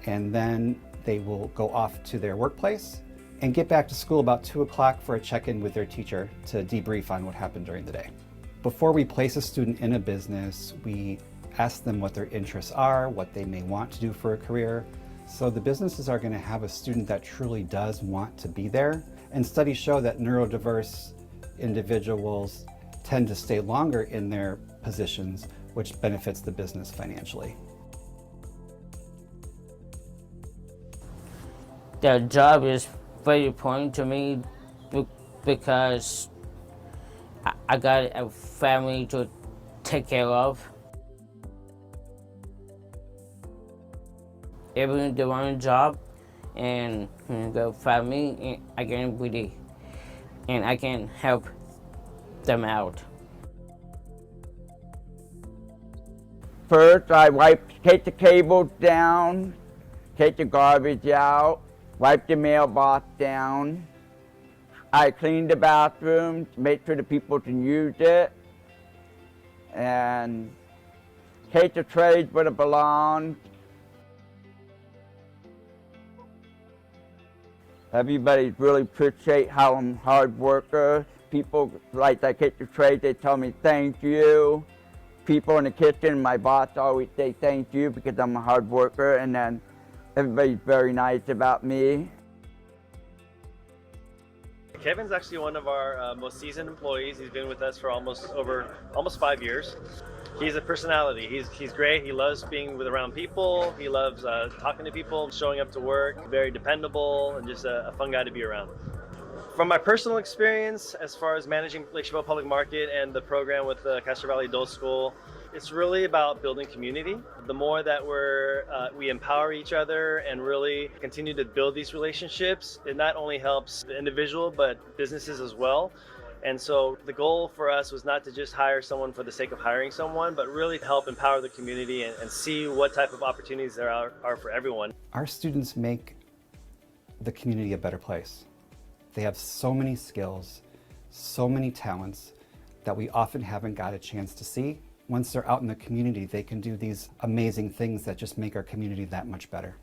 and then they will go off to their workplace and get back to school about 2 o'clock for a check-in with their teacher to debrief on what happened during the day. Before we place a student in a business, we ask them what their interests are, what they may want to do for a career. So the businesses are going to have a student that truly does want to be there, And studies show that neurodiverse individuals tend to stay longer in their positions, which benefits the business financially. The job is very important to me because I got a family to take care of. Everyone they want a job and the family, I can help them out. First, I take the cables down, take the garbage out, wipe the mailbox down. I clean the bathrooms, make sure the people can use it, and take the trays where it belongs. Everybody really appreciate how I'm a hard worker. People, like I take the trays, they tell me thank you. People in the kitchen, my boss always say thank you because I'm a hard worker, and then everybody's very nice about me. Kevin's actually one of our most seasoned employees. He's been with us for almost 5 years. He's a personality. He's great. He loves being around people. He loves talking to people, showing up to work. Very dependable and just a fun guy to be around. From my personal experience, as far as managing Lake Chabot Public Market and the program with the Castro Valley Adult School, it's really about building community. The more that we empower each other and really continue to build these relationships, it not only helps the individual, but businesses as well. And so the goal for us was not to just hire someone for the sake of hiring someone, but really help empower the community and see what type of opportunities there are for everyone. Our students make the community a better place. They have so many skills, so many talents that we often haven't got a chance to see. Once they're out in the community, they can do these amazing things that just make our community that much better.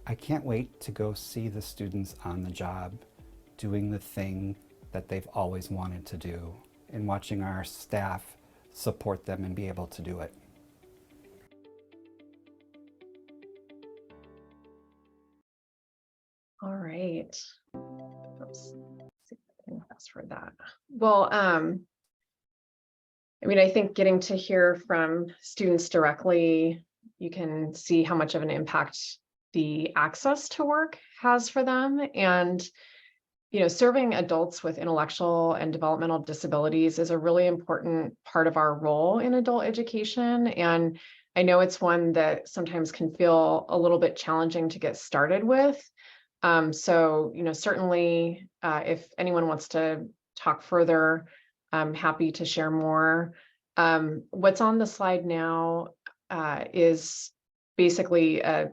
I can't wait to go see the students on the job doing the thing that they've always wanted to do, and watching our staff support them and be able to do it. All right. Oops. See if I can fast forward that. Well, I mean, I think getting to hear from students directly, you can see how much of an impact the access to work has for them. And, you know, serving adults with intellectual and developmental disabilities is a really important part of our role in adult education. And I know it's one that sometimes can feel a little bit challenging to get started with. So, you know, certainly if anyone wants to talk further, I'm happy to share more. What's on the slide now is basically a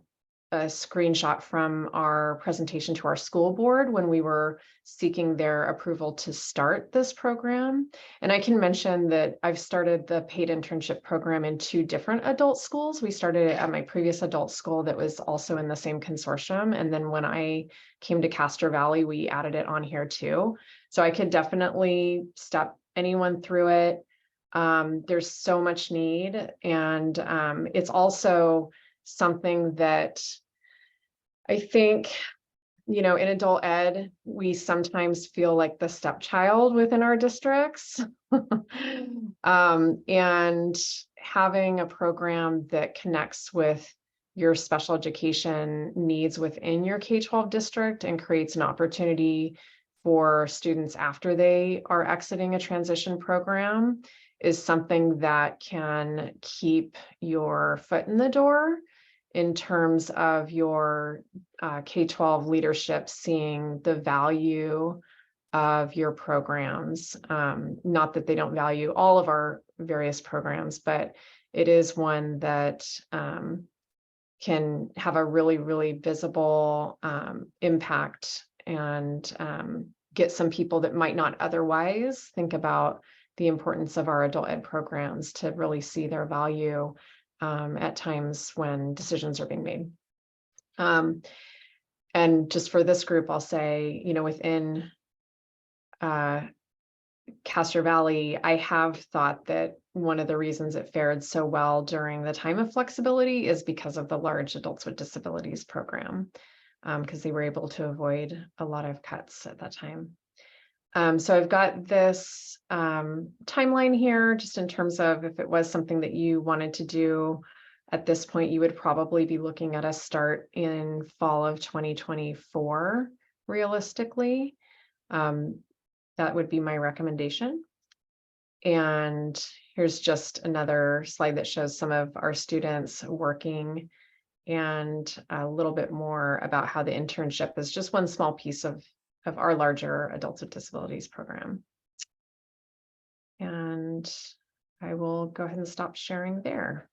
screenshot from our presentation to our school board when we were seeking their approval to start this program. And I can mention that I've started the paid internship program in 2 different adult schools. We started it at my previous adult school that was also in the same consortium. And then when I came to Castro Valley, we added it on here too. So I could definitely step anyone through it. There's so much need, and it's also something that I think, you know, in adult ed, we sometimes feel like the stepchild within our districts. And having a program that connects with your special education needs within your K-12 district and creates an opportunity for students after they are exiting a transition program is something that can keep your foot in the door in terms of your K-12 leadership seeing the value of your programs. Not that they don't value all of our various programs, but it is one that can have a really, really visible impact and get some people that might not otherwise think about the importance of our adult ed programs to really see their value at times when decisions are being made. And just for this group, I'll say, you know, within Castro Valley, I have thought that one of the reasons it fared so well during the time of flexibility is because of the large Adults with Disabilities program, because they were able to avoid a lot of cuts at that time. So I've got this timeline here, just in terms of if it was something that you wanted to do at this point, you would probably be looking at a start in fall of 2024, realistically. That would be my recommendation. And here's just another slide that shows some of our students working, and a little bit more about how the internship is just one small piece of our larger Adults with Disabilities program. And I will go ahead and stop sharing there.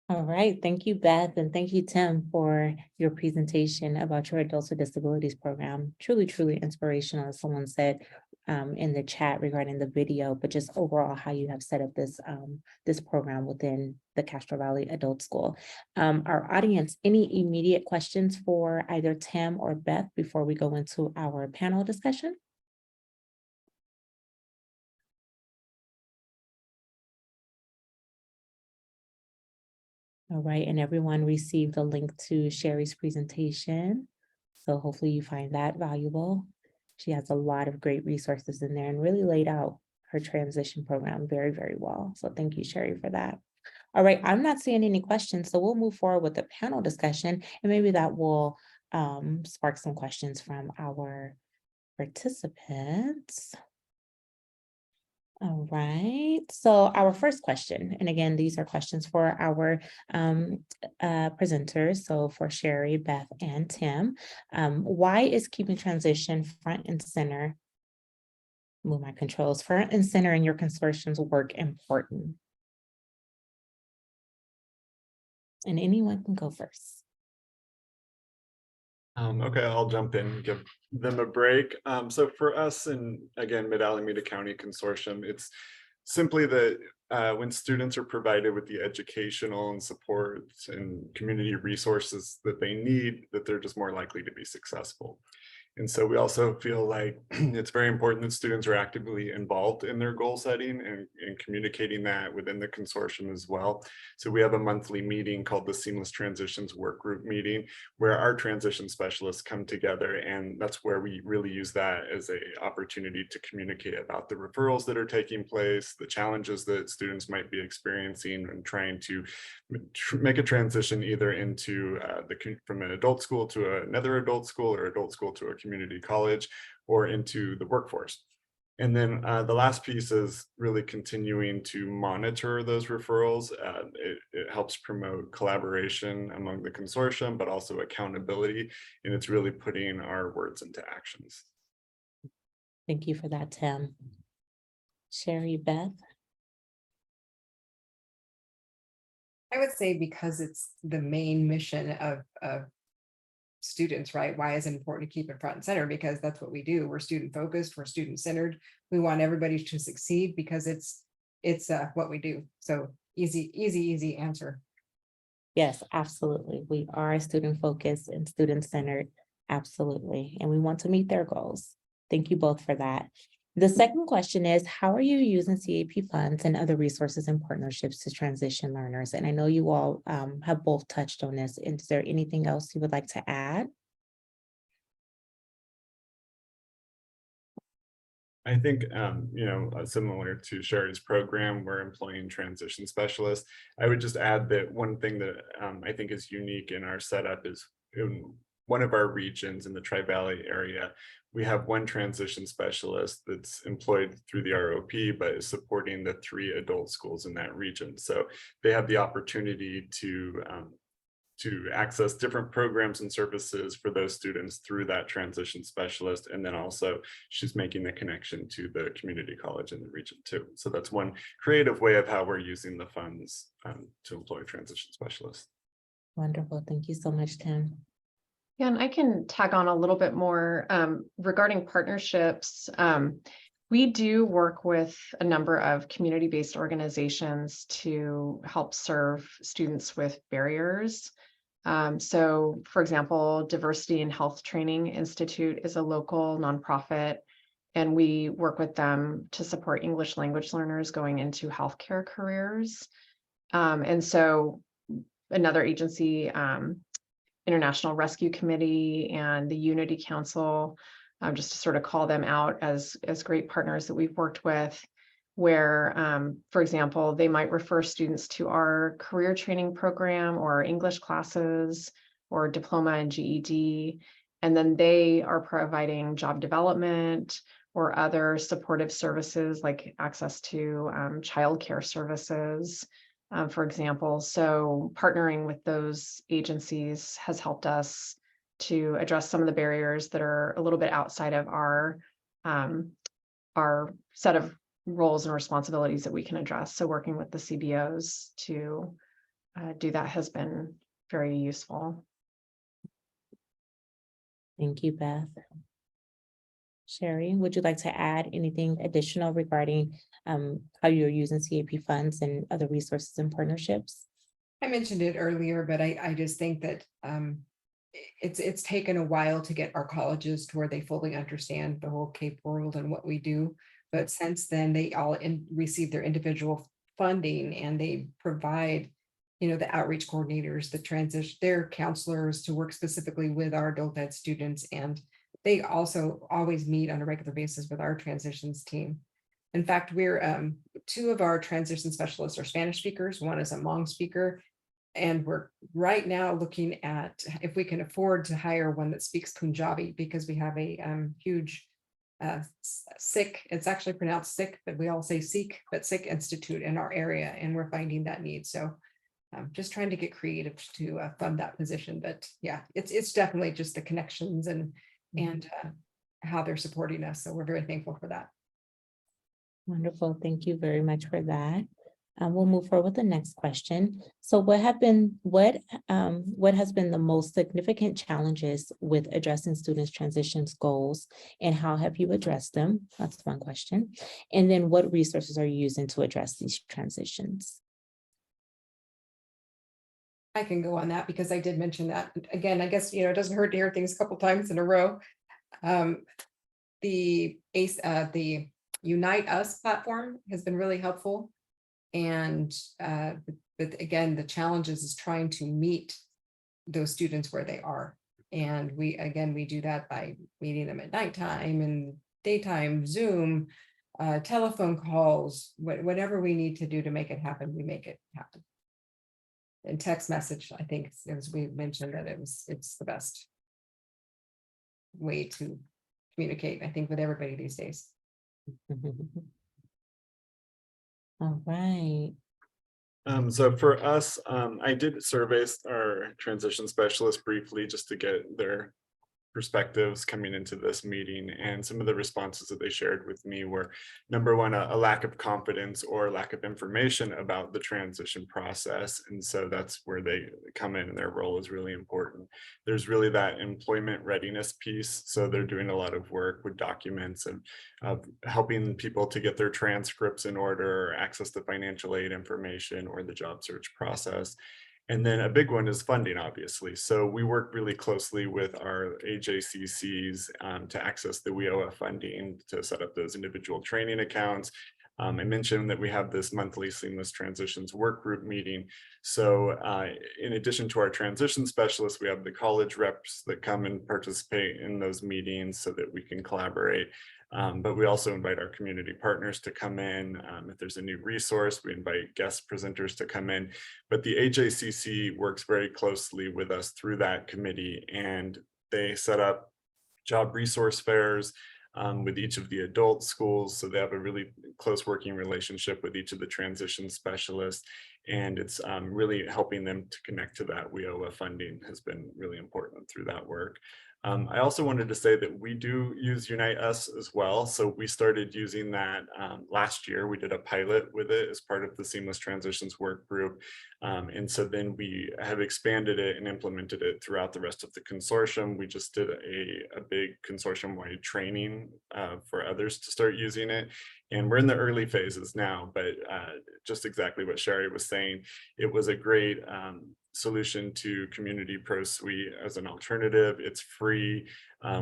All right, thank you, Beth, and thank you, Tim, for your presentation about your Adults with Disabilities program. Truly, truly inspirational, as someone said in the chat regarding the video, but just overall how you have set up this this program within the Castro Valley Adult School. Our audience, any immediate questions for either Tim or Beth before we go into our panel discussion? All right, and everyone received the link to Sherry's presentation. So hopefully you find that valuable. She has a lot of great resources in there and really laid out her transition program very, very well. So thank you, Sherry, for that. All right, I'm not seeing any questions, so we'll move forward with the panel discussion, and maybe that will spark some questions from our participants. All right, so our first question, and again, these are questions for our presenters, so for Sherry, Beth, and Tim. Why is keeping transition front and center, move my controls, front and center in your consortium's work important? And anyone can go first. Okay, I'll jump in, give them a break. So for us, and again, Mid-Alameda County Consortium, it's simply that when students are provided with the educational and support and community resources that they need, that they're just more likely to be successful. And so we also feel like it's very important that students are actively involved in their goal setting and communicating that within the consortium as well. So we have a monthly meeting called the Seamless Transitions Work Group meeting, where our transition specialists come together, and that's where we really use that as an opportunity to communicate about the referrals that are taking place, the challenges that students might be experiencing, and trying to make a transition either into from an adult school to another adult school, or adult school to a community college, or into the workforce. And then the last piece is really continuing to monitor those referrals. It helps promote collaboration among the consortium, but also accountability, and it's really putting our words into actions. Thank you for that, Tim. Sherry, Beth? I would say because it's the main mission of students, right? Why is it important to keep it front and center? Because that's what we do. We're student focused, we're student centered. We want everybody to succeed because it's what we do. So easy answer. Yes, absolutely. We are student focused and student centered. Absolutely. And we want to meet their goals. Thank you both for that. The second question is, how are you using CAP funds and other resources and partnerships to transition learners? And I know you all have both touched on this. Is there anything else you would like to add? I think, similar to Sherry's program, we're employing transition specialists. I would just add that one thing that I think is unique in our setup is in one of our regions in the Tri-Valley area, we have one transition specialist that's employed through the ROP, but is supporting the 3 adult schools in that region. So they have the opportunity to access different programs and services for those students through that transition specialist. And then also she's making the connection to the community college in the region too. So that's one creative way of how we're using the funds to employ transition specialists. Wonderful. Thank you so much, Tim. Yeah, and I can tag on a little bit more regarding partnerships. We do work with a number of community-based organizations to help serve students with barriers. So, for example, Diversity in Health Training Institute is a local nonprofit, and we work with them to support English language learners going into healthcare careers. And so another agency, International Rescue Committee and the Unity Council just to sort of call them out as great partners that we've worked with, where, for example, they might refer students to our career training program or English classes or diploma and GED, and then they are providing job development or other supportive services like access to childcare services, for example. So partnering with those agencies has helped us to address some of the barriers that are a little bit outside of our set of roles and responsibilities that we can address. So working with the CBOs to do that has been very useful. Thank you, Beth. Sherry, would you like to add anything additional regarding how you're using CAP funds and other resources and partnerships? I mentioned it earlier, but I just think that it's taken a while to get our colleges to where they fully understand the whole CAPE world and what we do. But since then, they all receive their individual funding, and they provide, the outreach coordinators, the transition, their counselors to work specifically with our adult ed students. And they also always meet on a regular basis with our transitions team. In fact, we're two of our transition specialists are Spanish speakers. One is a Hmong speaker. And we're right now looking at if we can afford to hire one that speaks Punjabi, because we have a huge Sikh, it's actually pronounced Sikh, but we all say Sikh, but Sikh Institute in our area, and we're finding that need. So just trying to get creative to fund that position. But yeah, it's definitely just the connections and how they're supporting us. So we're very thankful for that. Wonderful. Thank you very much for that. We'll move forward with the next question. So what has been the most significant challenges with addressing students' transitions goals, and how have you addressed them? That's one question. And then what resources are you using to address these transitions? I can go on that because I did mention that. Again, I guess, it doesn't hurt to hear things a couple times in a row. The Unite Us platform has been really helpful. And but again, the challenge is trying to meet those students where they are. And we do that by meeting them at nighttime and daytime, Zoom, telephone calls, whatever we need to do to make it happen, we make it happen. And text message, I think, as we mentioned, that it's the best way to communicate, I think, with everybody these days. All right. So for us, I did survey our transition specialists briefly just to get their perspectives coming into this meeting, and some of the responses that they shared with me were, number one, a lack of confidence or lack of information about the transition process. And so that's where they come in, and their role is really important. There's really that employment readiness piece. So they're doing a lot of work with documents and helping people to get their transcripts in order, or access to financial aid information or the job search process. And then a big one is funding, obviously. So we work really closely with our AJCCs to access the WIOA funding to set up those individual training accounts. I mentioned that we have this monthly Seamless Transitions work group meeting. So in addition to our transition specialists, we have the college reps that come and participate in those meetings so that we can collaborate. But we also invite our community partners to come in. If there's a new resource, we invite guest presenters to come in. But the AJCC works very closely with us through that committee, and they set up job resource fairs with each of the adult schools. So they have a really close working relationship with each of the transition specialists. And it's really helping them to connect to that WIOA funding has been really important through that work. I also wanted to say that we do use Unite Us as well. So we started using that last year. We did a pilot with it as part of the Seamless Transitions work group. And so then we have expanded it and implemented it throughout the rest of the consortium. We just did a big consortium-wide training for others to start using it. And we're in the early phases now, but just exactly what Sherry was saying, it was a great solution to Community Pro Suite as an alternative. It's free.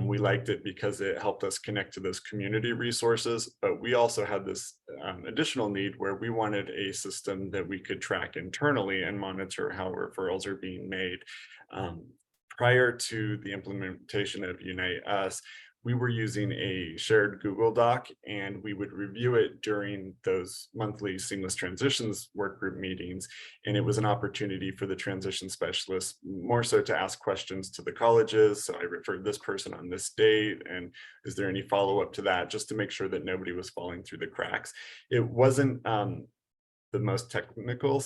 We liked it because it helped us connect to those community resources, but we also had this additional need where we wanted a system that we could track internally and monitor how referrals are being made. Prior to the implementation of Unite Us, we were using a shared Google Doc, and we would review it during those monthly seamless transitions work group meetings. And it was an opportunity for the transition specialists more so to ask questions to the colleges. So I referred this person on this date, and is there any follow-up to that, just to make sure that nobody was falling through the cracks. It wasn't the most technological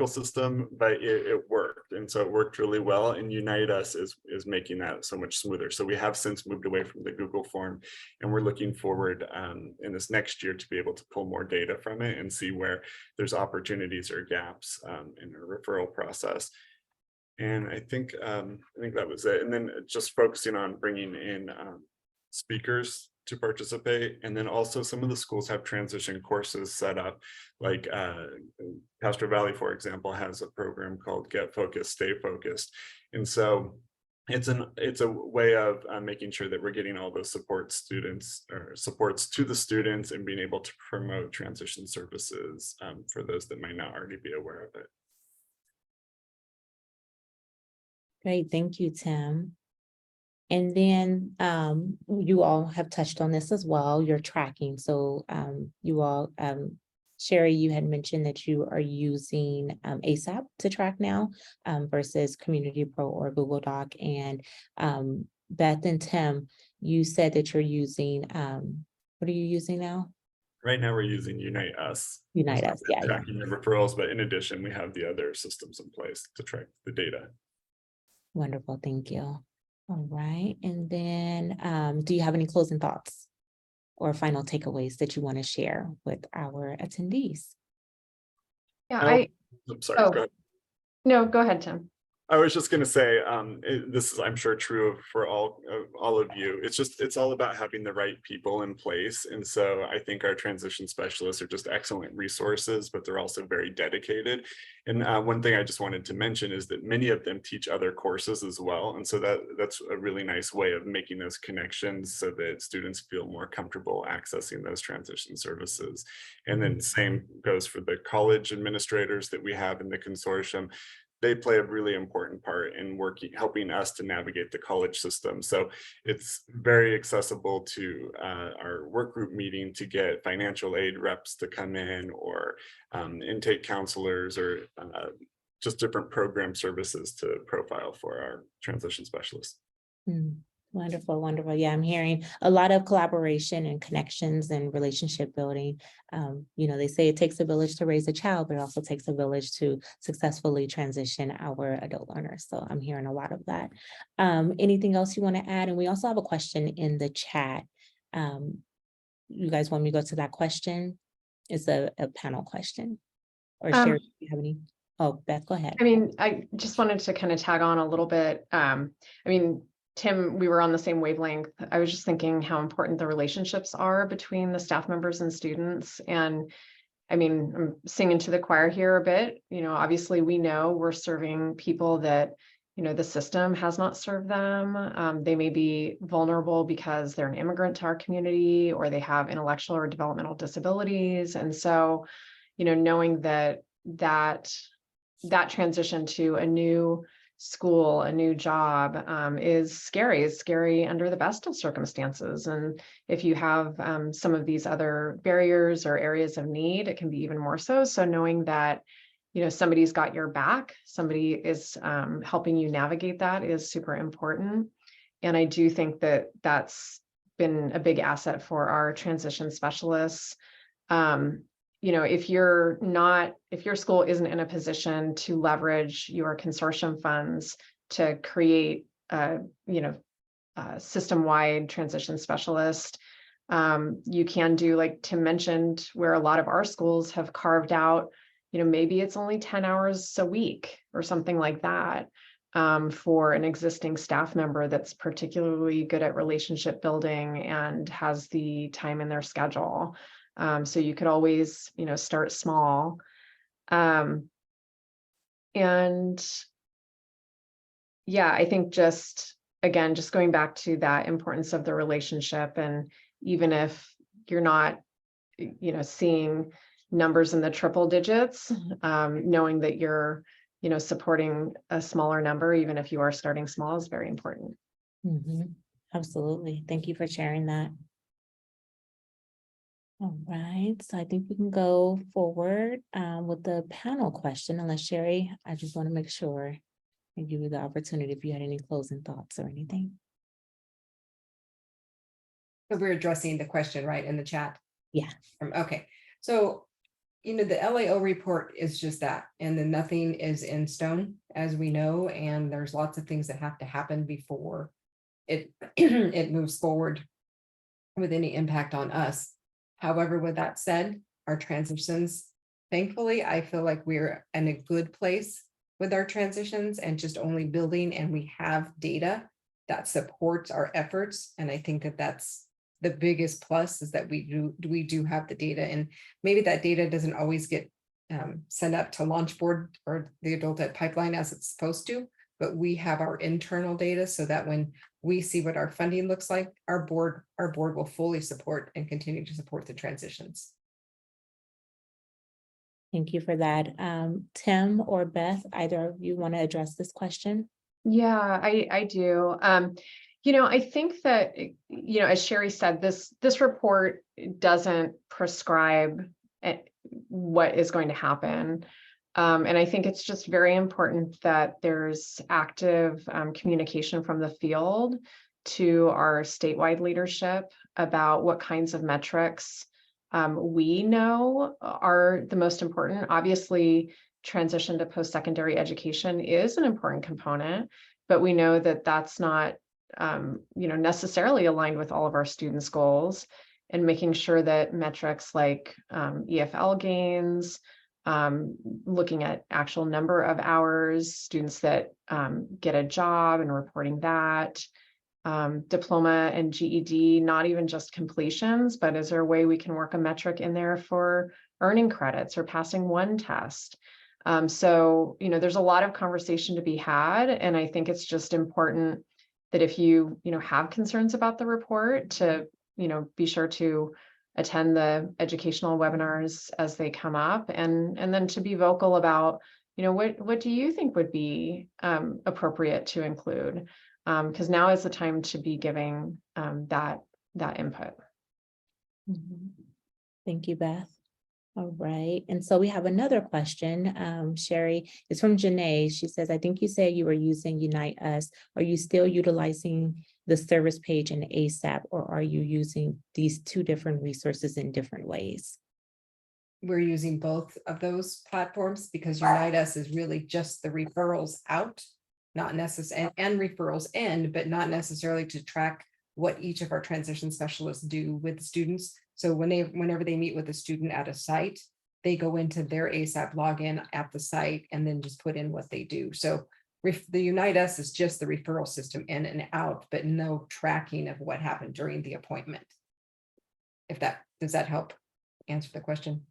system, but it worked. And so it worked really well, and Unite Us is making that so much smoother. So we have since moved away from the Google form, and we're looking forward in this next year to be able to pull more data from it and see where there's opportunities or gaps in the referral process. And I think that was it. And then just focusing on bringing in speakers to participate. And then also some of the schools have transition courses set up, like Castro Valley, for example, has a program called Get Focused, Stay Focused. And so it's a way of making sure that we're getting all those supports to the students and being able to promote transition services for those that might not already be aware of it. Great, thank you, Tim. And then you all have touched on this as well, your tracking. So you all, Sherry, you had mentioned that you are using ASAP to track now versus Community Pro or Google Doc. And Beth and Tim, you said that you're using, what are you using now? Right now we're using Unite Us. Unite Us, yeah. Tracking the referrals, but in addition, we have the other systems in place to track the data. Wonderful, thank you. All right, and then do you have any closing thoughts or final takeaways that you want to share with our attendees? Yeah, I'm sorry, go ahead. No, go ahead, Tim. I was just going to say, this is, I'm sure, true for all of you. It's all about having the right people in place. And so I think our transition specialists are just excellent resources, but they're also very dedicated. And one thing I just wanted to mention is that many of them teach other courses as well. And so that's a really nice way of making those connections so that students feel more comfortable accessing those transition services. And then same goes for the college administrators that we have in the consortium. They play a really important part in helping us to navigate the college system. So it's very accessible to our work group meeting to get financial aid reps to come in, or intake counselors, or just different program services to profile for our transition specialists. Wonderful, wonderful. Yeah, I'm hearing a lot of collaboration and connections and relationship building. They say it takes a village to raise a child, but it also takes a village to successfully transition our adult learners. So I'm hearing a lot of that. Anything else you want to add? And we also have a question in the chat. You guys want me to go to that question? It's a panel question. Or Sherry, do you have any? Oh, Beth, go ahead. I mean, I just wanted to kind of tag on a little bit. Tim, we were on the same wavelength. I was just thinking how important the relationships are between the staff members and students. And I'm singing to the choir here a bit. Obviously we know we're serving people that, the system has not served them. They may be vulnerable because they're an immigrant to our community, or they have intellectual or developmental disabilities. And so, knowing that transition to a new school, a new job is scary under the best of circumstances. And if you have some of these other barriers or areas of need, it can be even more so. So knowing that, somebody's got your back, somebody is helping you navigate that is super important. And I do think that that's been a big asset for our transition specialists. If your school isn't in a position to leverage your consortium funds to create a system-wide transition specialist, you can do, like Tim mentioned, where a lot of our schools have carved out, maybe it's only 10 hours a week or something like that, for an existing staff member that's particularly good at relationship building and has the time in their schedule. So you could always, start small. And yeah, I think just going back to that importance of the relationship, and even if you're not, seeing numbers in the triple digits, knowing that you're, supporting a smaller number, even if you are starting small, is very important. Absolutely. Thank you for sharing that. All right, so I think we can go forward with the panel question, unless Sherry, I just want to make sure and give you the opportunity if you had any closing thoughts or anything. So we're addressing the question, right, in the chat? Yeah. Okay, so, the LAO report is just that, and then nothing is in stone, as we know, and there's lots of things that have to happen before it, it moves forward with any impact on us. However, with that said, our transitions, thankfully, I feel like we're in a good place with our transitions and just only building, and we have data that supports our efforts. And I think that that's the biggest plus, is that we do have the data, and maybe that data doesn't always get sent up to launch board or the adult ed pipeline as it's supposed to, but we have our internal data so that when we see what our funding looks like, our board will fully support and continue to support the transitions. Thank you for that. Tim or Beth, either of you want to address this question? Yeah, I do. I think that, as Sherry said, this report doesn't prescribe what is going to happen. And I think it's just very important that there's active communication from the field to our statewide leadership about what kinds of metrics we know are the most important. Obviously, transition to post-secondary education is an important component, but we know that that's not necessarily aligned with all of our students' goals, and making sure that metrics like EFL gains, looking at actual number of hours, students that get a job and reporting that, diploma and GED, not even just completions, but is there a way we can work a metric in there for earning credits or passing one test? So, there's a lot of conversation to be had. And I think it's just important that if you have concerns about the report, to, be sure to attend the educational webinars as they come up, and then to be vocal about, what do you think would be appropriate to include? Because now is the time to be giving that input. Thank you, Beth. All right, and so we have another question, Sherry. It's from Janae. She says, I think you said you were using Unite Us. Are you still utilizing the service page and ASAP, or are you using these two different resources in different ways? We're using both of those platforms, because Unite Us is really just the referrals out, not necessarily, and referrals in, but not necessarily to track what each of our transition specialists do with students. So whenever they meet with a student at a site, they go into their ASAP login at the site and then just put in what they do. So the Unite Us is just the referral system in and out, but no tracking of what happened during the appointment. Does that help answer the question?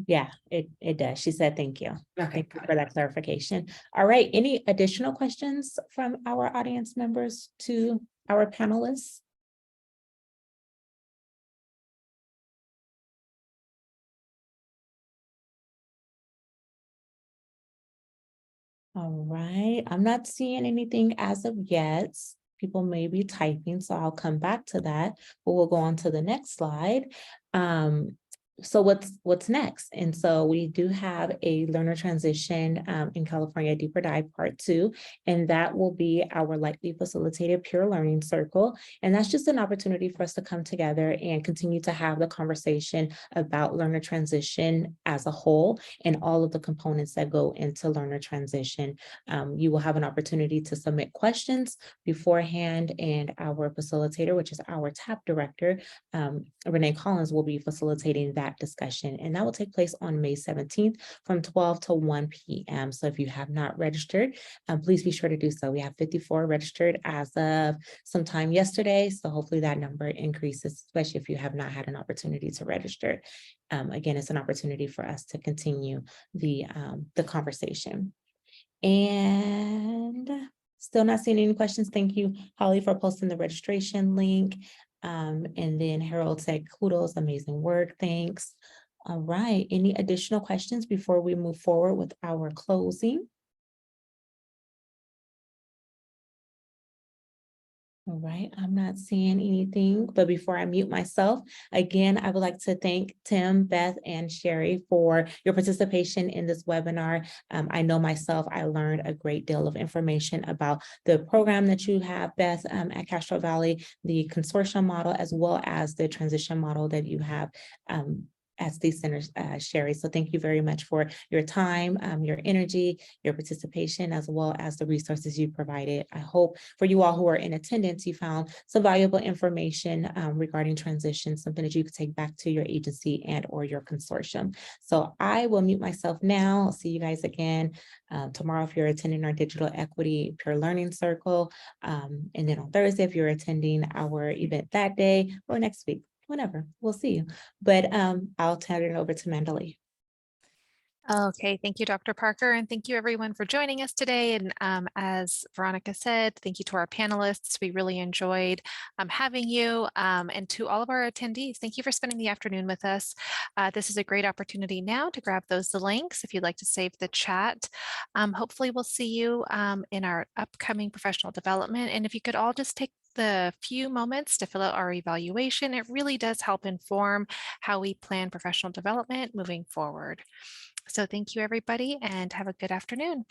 Yeah, it does. She said, thank you. Okay, Thank you for that clarification. All right, any additional questions from our audience members to our panelists? All right, I'm not seeing anything as of yet. People may be typing, so I'll come back to that, but we'll go on to the next slide. So what's next? And so we do have a learner transition in California Deeper Dive Part 2, and that will be our lightly facilitated peer learning circle. And that's just an opportunity for us to come together and continue to have the conversation about learner transition as a whole and all of the components that go into learner transition. You will have an opportunity to submit questions beforehand, and our facilitator, which is our TAP director, Renee Collins, will be facilitating that discussion, and that will take place on May 17th from 12 to 1 p.m. So if you have not registered, please be sure to do so. We have 54 registered as of sometime yesterday, so hopefully that number increases, especially if you have not had an opportunity to register. Again, it's an opportunity for us to continue the conversation. And still not seeing any questions. Thank you, Holly, for posting the registration link. And then Harold said, kudos, amazing work, thanks. All right, any additional questions before we move forward with our closing? All right, I'm not seeing anything, but before I mute myself, again, I would like to thank Tim, Beth, and Sherry for your participation in this webinar. I know myself, I learned a great deal of information about the program that you have, Beth, at Castro Valley, the consortium model, as well as the transition model that you have at State Center, Sherry. So thank you very much for your time, your energy, your participation, as well as the resources you provided. I hope for you all who are in attendance, you found some valuable information regarding transition, something that you could take back to your agency and or your consortium. So I will mute myself now. I'll see you guys again tomorrow if you're attending our Digital Equity Peer Learning Circle. And then on Thursday, if you're attending our event that day or next week. Whenever, we'll see you. But I'll turn it over to Mandalee. Okay, thank you, Dr. Parker, and thank you everyone for joining us today. And as Veronica said, thank you to our panelists. We really enjoyed having you, and to all of our attendees. Thank you for spending the afternoon with us. This is a great opportunity now to grab those links if you'd like to save the chat. Hopefully we'll see you in our upcoming professional development. And if you could all just take the few moments to fill out our evaluation, it really does help inform how we plan professional development moving forward. So thank you, everybody, and have a good afternoon.